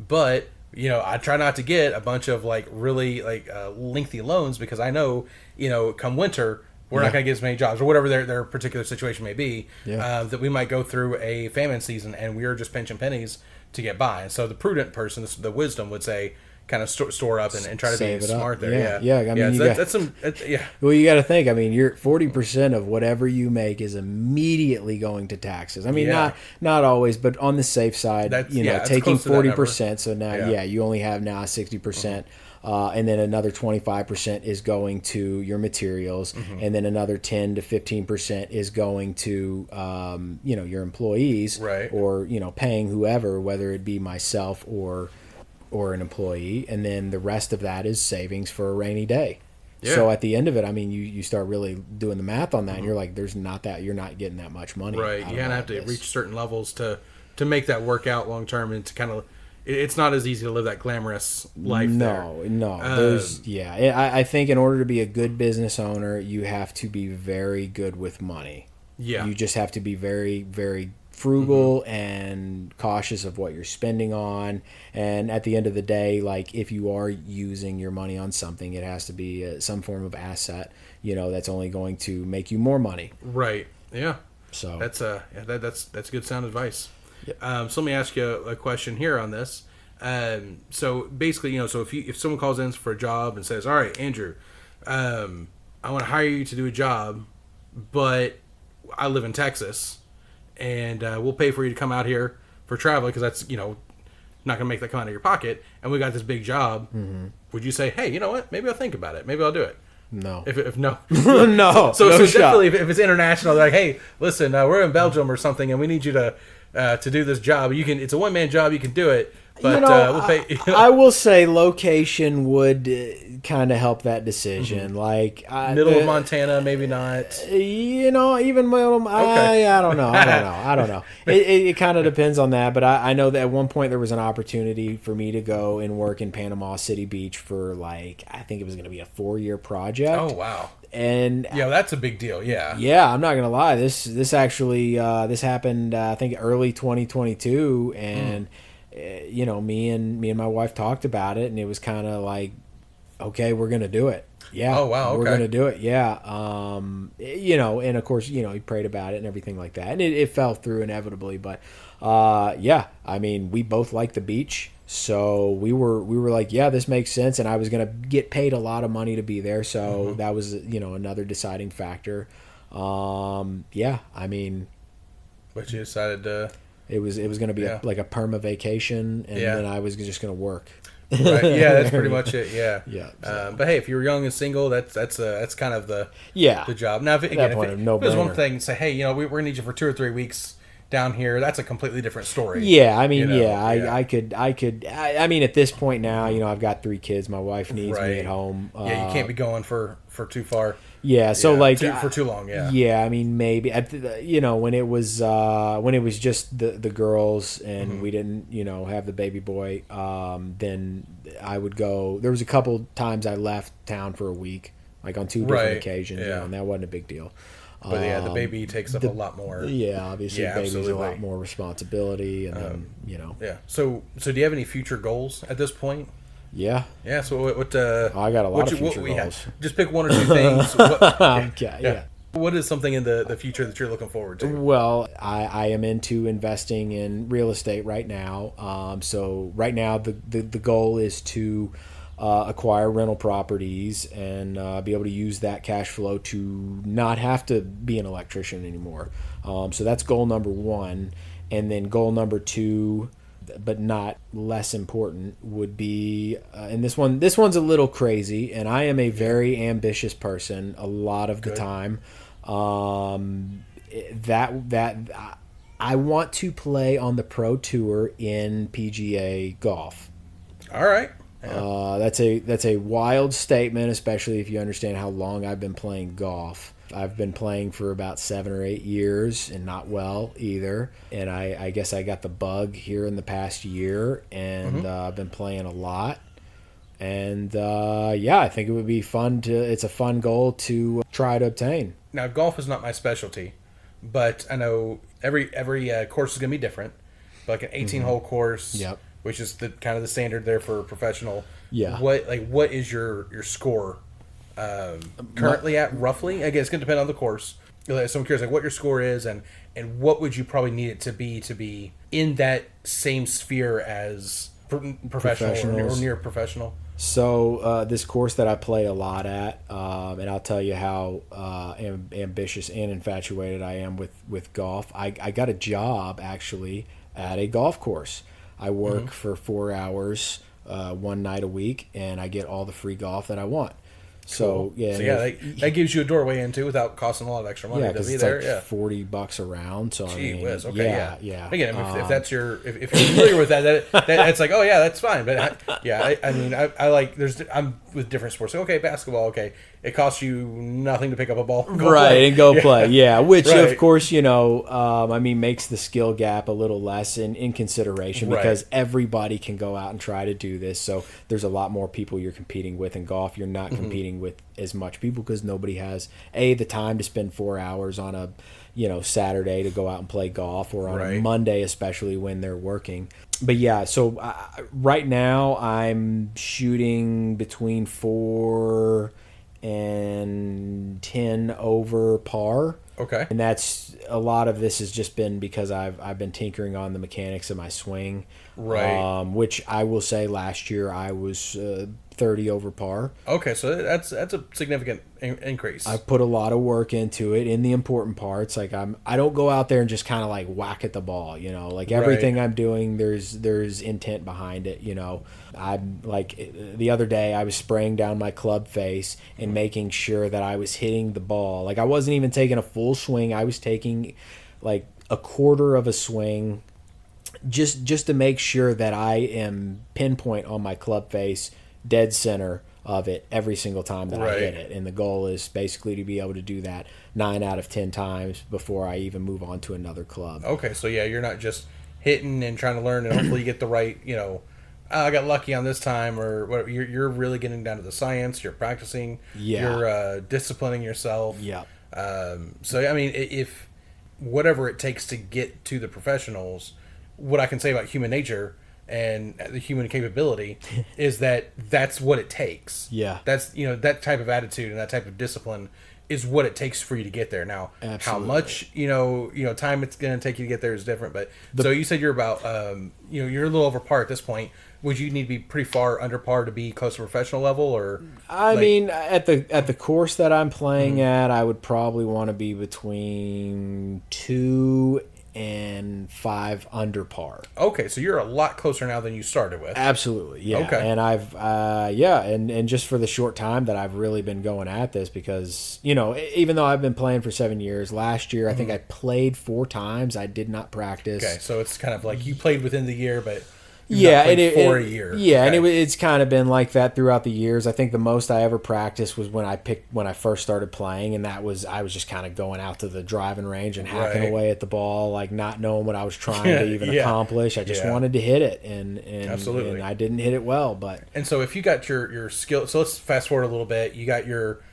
but I try not to get a bunch of really lengthy loans, because I know come winter we're not going to get as many jobs, or whatever their particular situation may be, that we might go through a famine season and we are just pinching pennies to get by. And so the prudent person, the wisdom would say, kind of store up and try to be smart there. Yeah. I mean, Well, you got to think. I mean, you're 40% of whatever you make is immediately going to taxes. I mean, not always, but on the safe side, taking 40%. So now, you only have now 60%. And then another 25% is going to your materials, and then another 10 to 15% is going to your employees, right, or paying whoever, whether it be myself or an employee, and then the rest of that is savings for a rainy day. Yeah. So at the end of it, I mean, you start really doing the math on that, and you're like, you're not getting that much money. Right. You kind of have to reach certain levels to make that work out long term, and to kind of, it's not as easy to live that glamorous life. No. I think in order to be a good business owner, you have to be very good with money. Yeah. You just have to be very, very frugal and cautious of what you're spending on, and at the end of the day, if you are using your money on something, it has to be some form of asset that's only going to make you more money. Right. Yeah. So that's good sound advice. Yep. So let me ask you a question here on this. So basically, so if someone calls in for a job and says, all right, Andrew, I want to hire you to do a job, but I live in Texas, and we'll pay for you to come out here for travel, because that's not going to make that come out of your pocket, and we got this big job. Would you say, hey, you know what, maybe I'll think about it, maybe I'll do it? No. If no. No. So definitely, if it's international, they're like, hey, listen, we're in Belgium or something, and we need you to do this job. It's a one-man job, you can do it, but we'll pay. I will say location would kind of help that decision. Middle of Montana, maybe not. Even middle. Okay. I don't know. It kind of depends on that. But I know that at one point there was an opportunity for me to go and work in Panama City Beach for I think it was going to be a 4-year project. Oh wow. And that's a big deal. Yeah, I'm not gonna lie. This actually this happened I think early 2022, and me and my wife talked about it, and it was kind of like, okay, we're gonna do it. Yeah. Oh wow. Okay. We're gonna do it. Yeah. And of course, he prayed about it and everything like that, and it fell through inevitably. But I mean, we both like the beach. So we were like, yeah, this makes sense, and I was gonna get paid a lot of money to be there, so that was another deciding factor. I mean, but you decided to. It was gonna be a perma vacation, and then I was just gonna work. Right. Yeah, that's pretty much it. Yeah. Yeah. But hey, if you're young and single, that's kind of the job. Now, if it was one thing, say, hey, we're gonna need you for 2 or 3 weeks down here, that's a completely different story. Yeah, I mean, I mean, at this point now, I've got 3 kids. My wife needs me at home. Yeah, you can't be going for too far. Yeah, so for too long. Yeah. Yeah, I mean, maybe when it was just the girls and we didn't have the baby boy, then I would go. There was a couple times I left town for a week, like on 2 different occasions, and that wasn't a big deal. But the baby takes up a lot more. Yeah, obviously, baby's a lot more responsibility, and then Yeah. So do you have any future goals at this point? Yeah. Yeah. So what? I got a lot of future goals. Just pick 1 or 2 things. Yeah. What is something in the future that you're looking forward to? Well, I am into investing in real estate right now. So right now the goal is to acquire rental properties and be able to use that cash flow to not have to be an electrician anymore. So that's goal number 1. And then goal number 2, but not less important, would be, and this one's a little crazy, and I am a very ambitious person a lot of the time. That I want to play on the Pro Tour in PGA golf. All right. Yeah. That's a wild statement, especially if you understand how long I've been playing golf. I've been playing for about 7 or 8 years and not well either. And I guess I got the bug here in the past year, and I've been playing a lot. And I think it would be fun it's a fun goal to try to obtain. Now, golf is not my specialty, but I know every course is going to be different. Like an 18-hole course, which is the kind of the standard there for a professional. Yeah. What is your score currently at roughly? I guess it's going to depend on the course. So I'm curious, like what your score is, and what would you probably need it to be in that same sphere as professional or near professional. So this course that I play a lot at, and I'll tell you how ambitious and infatuated I am with golf. I got a job actually at a golf course. I work for 4 hours one night a week, and I get all the free golf that I want. So cool. That gives you a doorway into without costing a lot of extra money to be there. Like $40 a round. So Gee whiz. Okay, yeah. Again, if that's if you're familiar with that's like, oh yeah, that's fine. But I like I'm with different sports. Okay, basketball. Okay, it costs you nothing to pick up a ball, and go play. Yeah, which of course makes the skill gap a little less in consideration because everybody can go out and try to do this. So there's a lot more people you're competing with in golf. You're not competing with as much people because nobody has the time to spend 4 hours on a Saturday to go out and play golf, or on a Monday, especially when they're working. But so right now I'm shooting between 4 and 10 over par. Okay. And that's a lot of this has just been because I've been tinkering on the mechanics of my swing. Right. Which I will say last year I was 30 over par. Okay, so that's a significant increase. I put a lot of work into it in the important parts. Like I don't go out there and just kind of like whack at the ball, like everything I'm doing there's intent behind it, I'm like the other day I was spraying down my club face and making sure that I was hitting the ball. Like I wasn't even taking a full swing. I was taking like a quarter of a swing just to make sure that I am pinpoint on my club face, dead center of it every single time that I hit it. And the goal is basically to be able to do that 9 out of 10 times before I even move on to another club. Okay, so you're not just hitting and trying to learn and hopefully you get the right, I got lucky on this time or whatever. You're really getting down to the science. You're practicing. Yeah. You're disciplining yourself. Yeah. So, I mean, if whatever it takes to get to the professionals, what I can say about human nature and the human capability is that's what it takes. Yeah. That's, that type of attitude and that type of discipline is what it takes for you to get there. Now, Absolutely. How much, time it's going to take you to get there is different. But so you said you're about, you're a little over par at this point. Would you need to be pretty far under par to be close to professional level, or? I mean, at the course that I'm playing at, I would probably want to be between 2 and 5 under par. Okay, so you're a lot closer now than you started with. Absolutely, yeah. Okay. And I've, and just for the short time that I've really been going at this, because, you know, even though I've been playing for 7 years, last year I think I played 4 times. I did not practice. Okay, so it's kind of like you played within the year, but yeah, and for a year. Yeah, okay. And it's kind of been like that throughout the years. I think the most I ever practiced was when I first started playing, and I was just kind of going out to the driving range and hacking away at the ball, like not knowing what I was trying to even accomplish. I just wanted to hit it, and absolutely, and I didn't hit it well. But and so if you got your skill, so let's fast forward a little bit. You got your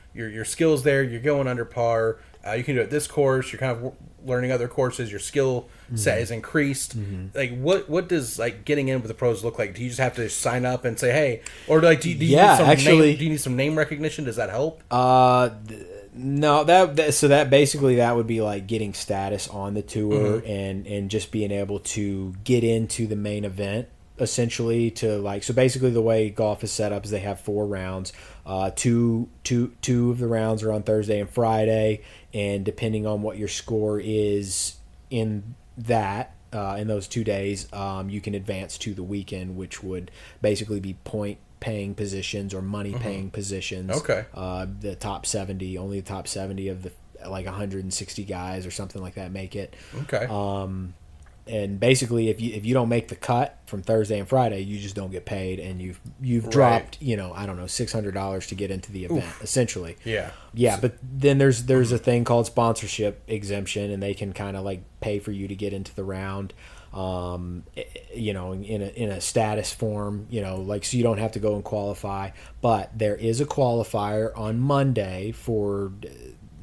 skills there. You're going under par. You can do it this course. You're kind of learning other courses. Your skill set is increased. Like what does like getting in with the pros look like? Do you just have to sign up and say hey, or like do you need some name recognition? Does that help? No, that basically that would be like getting status on the tour and just being able to get into the main event. Essentially, to like, so basically the way golf is set up is they have 4 rounds. Two of the rounds are on Thursday and Friday, and depending on what your score is in that in those 2 days, you can advance to the weekend, which would basically be point paying positions or money paying positions. Okay. The top 70, only the top 70 of the like 160 guys or something like that make it. Okay. And basically, if you don't make the cut from Thursday and Friday, you just don't get paid, and you've dropped, you know, I don't know, $600 to get into the event. Essentially. Yeah. Yeah, but then there's a thing called sponsorship exemption, and they can kind of like pay for you to get into the round. You know, in a status form, you know, like, so you don't have to go and qualify, but there is a qualifier on Monday for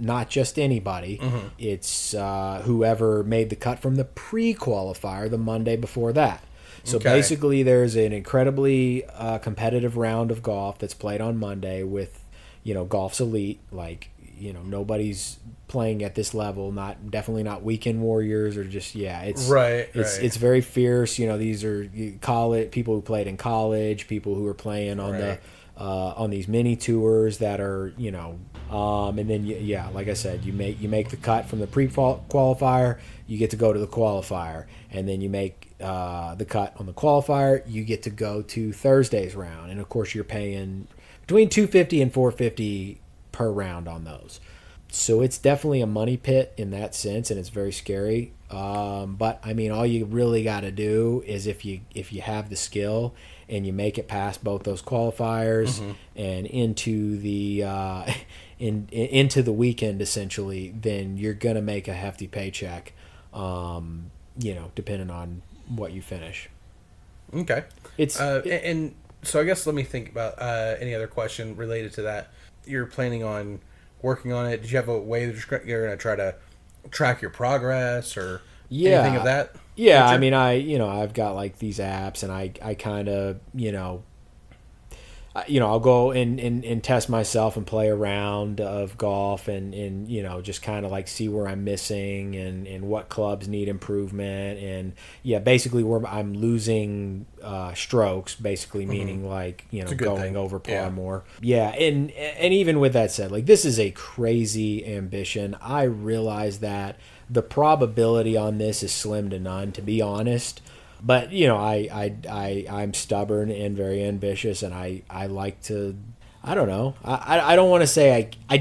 not just anybody. It's whoever made the cut from the pre-qualifier the Monday before that. So basically there's an incredibly competitive round of golf that's played on Monday with, you know, golf's elite. Like, you know, nobody's playing at this level, definitely not weekend warriors or just, it's very fierce. You know, these are college people who played in college, people who are playing on on these mini tours that are, you know, and then like I said, you make the cut from the pre-qualifier, you get to go to the qualifier, and then you make the cut on the qualifier, you get to go to Thursday's round, and of course you're paying between $250 and $450 per round on those. So it's definitely a money pit in that sense, and it's very scary. But I mean, all you really got to do is if you have the skill and you make it past both those qualifiers and into the into the weekend, essentially, then you're gonna make a hefty paycheck. You know, depending on what you finish. Okay. And so I guess let me think about any other question related to that. You're planning on working on it. Did you have a way that you're going to try to track your progress or anything of that? Yeah, I mean, I've got like these apps, and I kind of, I'll go and test myself and play a round of golf and you know, just kind of like see where I'm missing and what clubs need improvement, and basically where I'm losing strokes, basically meaning like, you know, going over par more. And even with that said, like, this is a crazy ambition. I realize that the probability on this is slim to none, to be honest. But, you know, I'm stubborn and very ambitious, and I like to, I don't know. I don't want to say I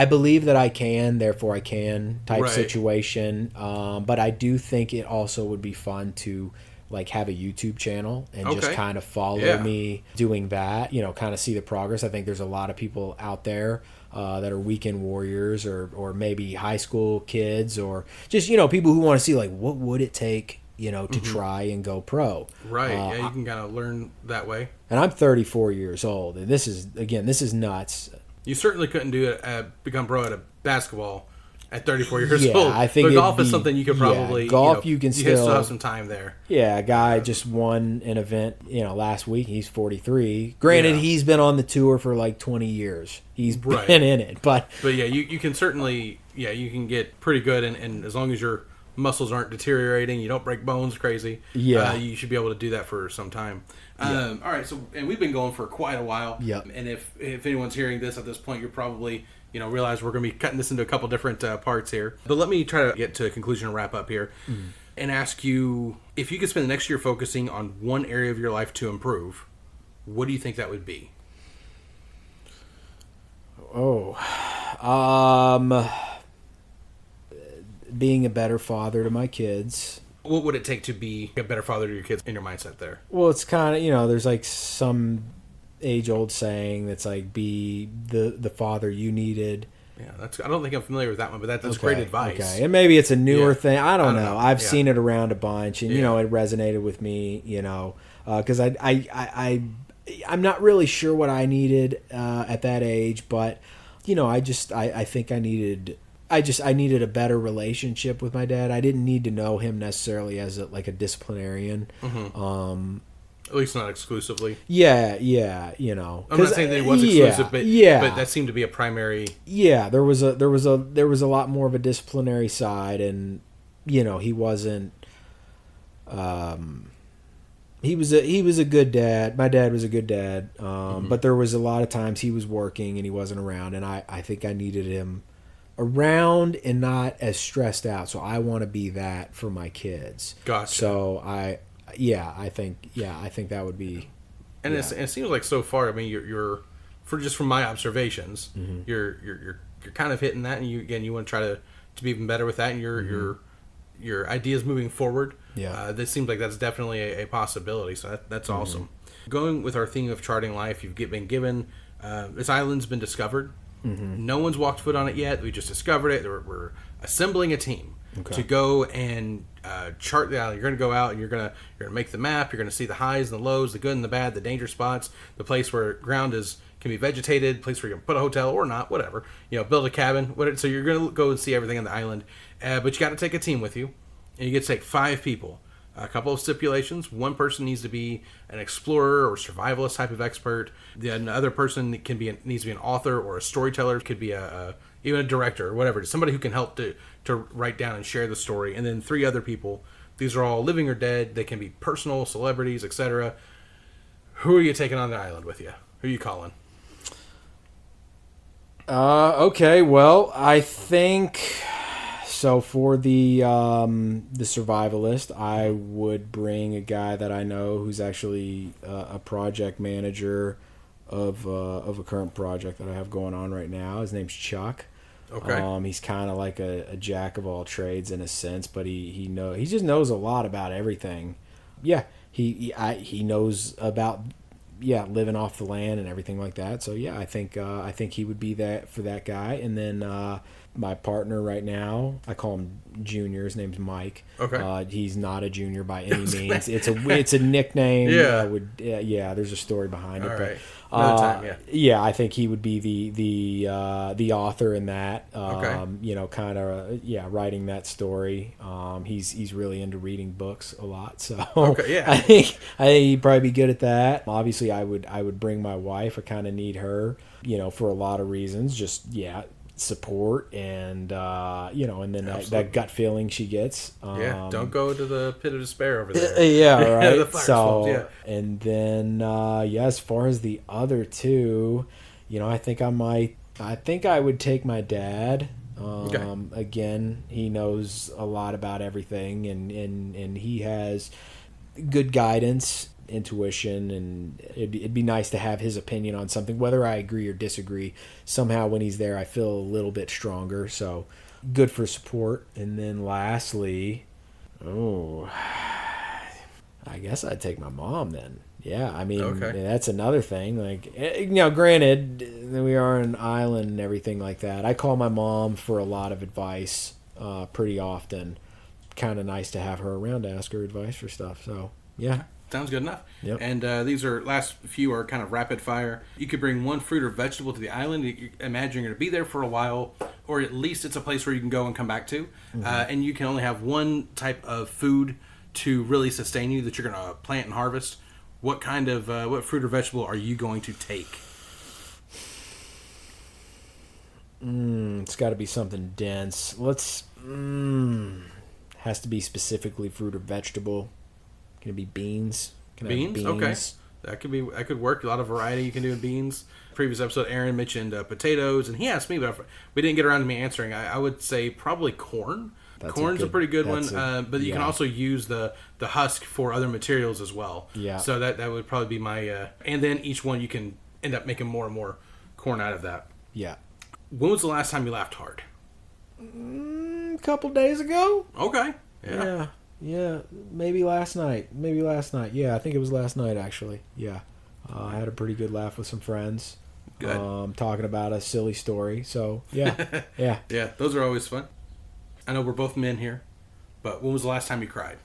believe that I can, therefore I can type situation. But I do think it also would be fun to like have a YouTube channel and just kind of follow me doing that, you know, kind of see the progress. I think there's a lot of people out there that are weekend warriors or maybe high school kids or just, you know, people who want to see like what would it take, you know, to try and go pro. Right. You can kind of learn that way. And I'm 34 years old, and this is nuts. You certainly couldn't do it, become pro at a basketball at 34 years old. I think but golf is something you could probably golf. You can still have some time there. Yeah, a guy just won an event, you know, last week. He's 43. Granted, he's been on the tour for like 20 years. He's been in it, but yeah, you can certainly you can get pretty good, and as long as you're muscles aren't deteriorating, you don't break bones crazy. Yeah. You should be able to do that for some time. All right, so and we've been going for quite a while. Yep. And if anyone's hearing this at this point, you're probably realize we're going to be cutting this into a couple different parts here. But let me try to get to a conclusion and wrap up here, and ask you if you could spend the next year focusing on one area of your life to improve. What do you think that would be? Being a better father to my kids. What would it take to be a better father to your kids in your mindset there? Well, it's kind of, there's like some age-old saying that's like, be the father you needed. Yeah, I don't think I'm familiar with that one, but that's great advice. Okay, and maybe it's a newer thing. I don't know. I've Yeah. seen it around a bunch, and it resonated with me. Because I'm not really sure what I needed at that age, but I think I needed a better relationship with my dad. I didn't need to know him necessarily as a disciplinarian. Mm-hmm. At least not exclusively. Yeah. I'm not saying that he was exclusive, but that seemed to be a primary. Yeah, there was a lot more of a disciplinary side, and he wasn't. He was a good dad. My dad was a good dad, but there was a lot of times he was working and he wasn't around, and I think I needed him around and not as stressed out. So I want to be that for my kids. Gotcha. So I think that would be. And it seems like so far, I mean, you're from my observations, mm-hmm. you're kind of hitting that, and you want to try to be even better with that, and your ideas moving forward. Yeah. This seems like that's definitely a possibility. So that's mm-hmm. awesome. Going with our theme of charting life, you've been given this island's been discovered. Mm-hmm. No one's walked foot on it yet. We just discovered it. We're assembling a team to go and chart the island. You're going to go out and you're going to make the map. You're going to see the highs and the lows, the good and the bad, the danger spots, the place where ground can be vegetated, place where you can put a hotel or not, whatever. Build a cabin. So you're going to go and see everything on the island. But you got to take a team with you, and you get to take 5 people. A couple of stipulations. One person needs to be an explorer or survivalist type of expert. The other person needs to be an author or a storyteller. Could be even a director or whatever. Somebody who can help to write down and share the story. And then 3 other people. These are all living or dead. They can be personal, celebrities, etc. Who are you taking on the island with you? Who are you calling? Okay. Well, I think. So for the survivalist, I would bring a guy that I know who's actually a project manager of a current project that I have going on right now. His name's Chuck. Okay. He's kind of like a jack of all trades in a sense, but he just knows a lot about everything. Yeah, he knows about living off the land and everything like that. So yeah, I think he would be that for that guy. And then my partner right now, I call him Junior. His name's Mike. Okay. He's not a junior by any means. It's a nickname. Yeah. There's a story behind it. All right. But, another time. Yeah. Yeah, I think he would be the author in that. Okay. Kind of writing that story. He's really into reading books a lot. So okay. Yeah. I think he'd probably be good at that. Obviously, I would bring my wife. I kind of need her. For a lot of reasons. Just support and and then that gut feeling she gets. Don't go to the pit of despair over there. Right. The fire and then as far as the other 2, I think I would take my dad. Again, he knows a lot about everything, and he has good guidance, intuition, and it'd be nice to have his opinion on something, whether I agree or disagree. Somehow when he's there, I feel a little bit stronger, so good for support. And then lastly, I guess I'd take my mom then. Yeah, I mean, that's another thing. Like, granted, we are an island and everything like that. I call my mom for a lot of advice pretty often. Kind of nice to have her around to ask her advice for stuff. So, yeah. Sounds good enough. Yep. And these last few are kind of rapid fire. You could bring one fruit or vegetable to the island. You imagine you're going to be there for a while, or at least it's a place where you can go and come back to. Mm-hmm. And you can only have one type of food to really sustain you that you're going to plant and harvest. What kind of what fruit or vegetable are you going to take? It's got to be something dense. Has to be specifically fruit or vegetable. Can it be beans? Beans? Okay. That could work. A lot of variety you can do in beans. Previous episode, Aaron mentioned potatoes, and he asked me, but we didn't get around to me answering. I would say probably corn. Corn's a pretty good one, but you can also use the husk for other materials as well. Yeah. So that would probably be my... and then each one you can end up making more and more corn out of that. Yeah. When was the last time you laughed hard? A couple days ago. Okay. Yeah. Maybe last night. Yeah, I think it was last night, actually. Yeah. I had a pretty good laugh with some friends. Good. Talking about a silly story. So, yeah. Yeah. Yeah, those are always fun. I know we're both men here, but when was the last time you cried?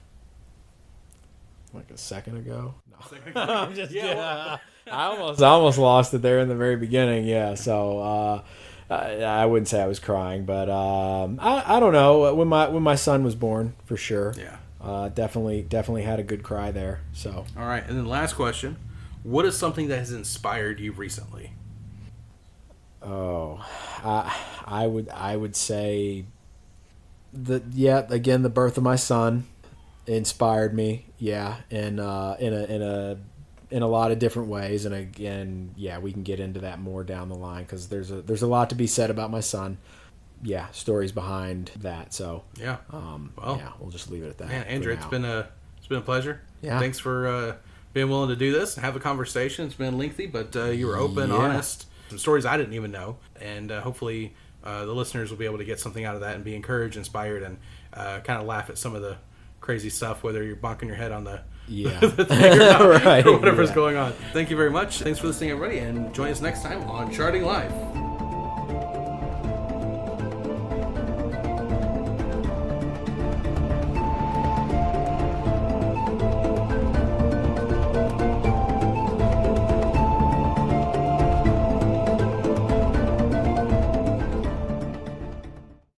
Like a second ago? No. I'm just I almost lost it there in the very beginning. Yeah, so I wouldn't say I was crying, but I don't know, when my son was born, for sure. Yeah. Definitely had a good cry there. So. All right, and then last question: what is something that has inspired you recently? Oh, I would say again, the birth of my son inspired me. Yeah, and in a lot of different ways, and again, yeah, we can get into that more down the line because there's a lot to be said about my son. Yeah, stories behind that. So yeah, we'll just leave it at that. Man, Andrew, it's been a pleasure. Yeah, thanks for being willing to do this and have a conversation. It's been lengthy, but you were open, honest. Some stories I didn't even know, and hopefully the listeners will be able to get something out of that and be encouraged, inspired, and kind of laugh at some of the crazy stuff, whether you're bonking your head on the the thing or not, right, or whatever's going on. Thank you very much. Thanks for listening, everybody, and join us next time on Charting Life.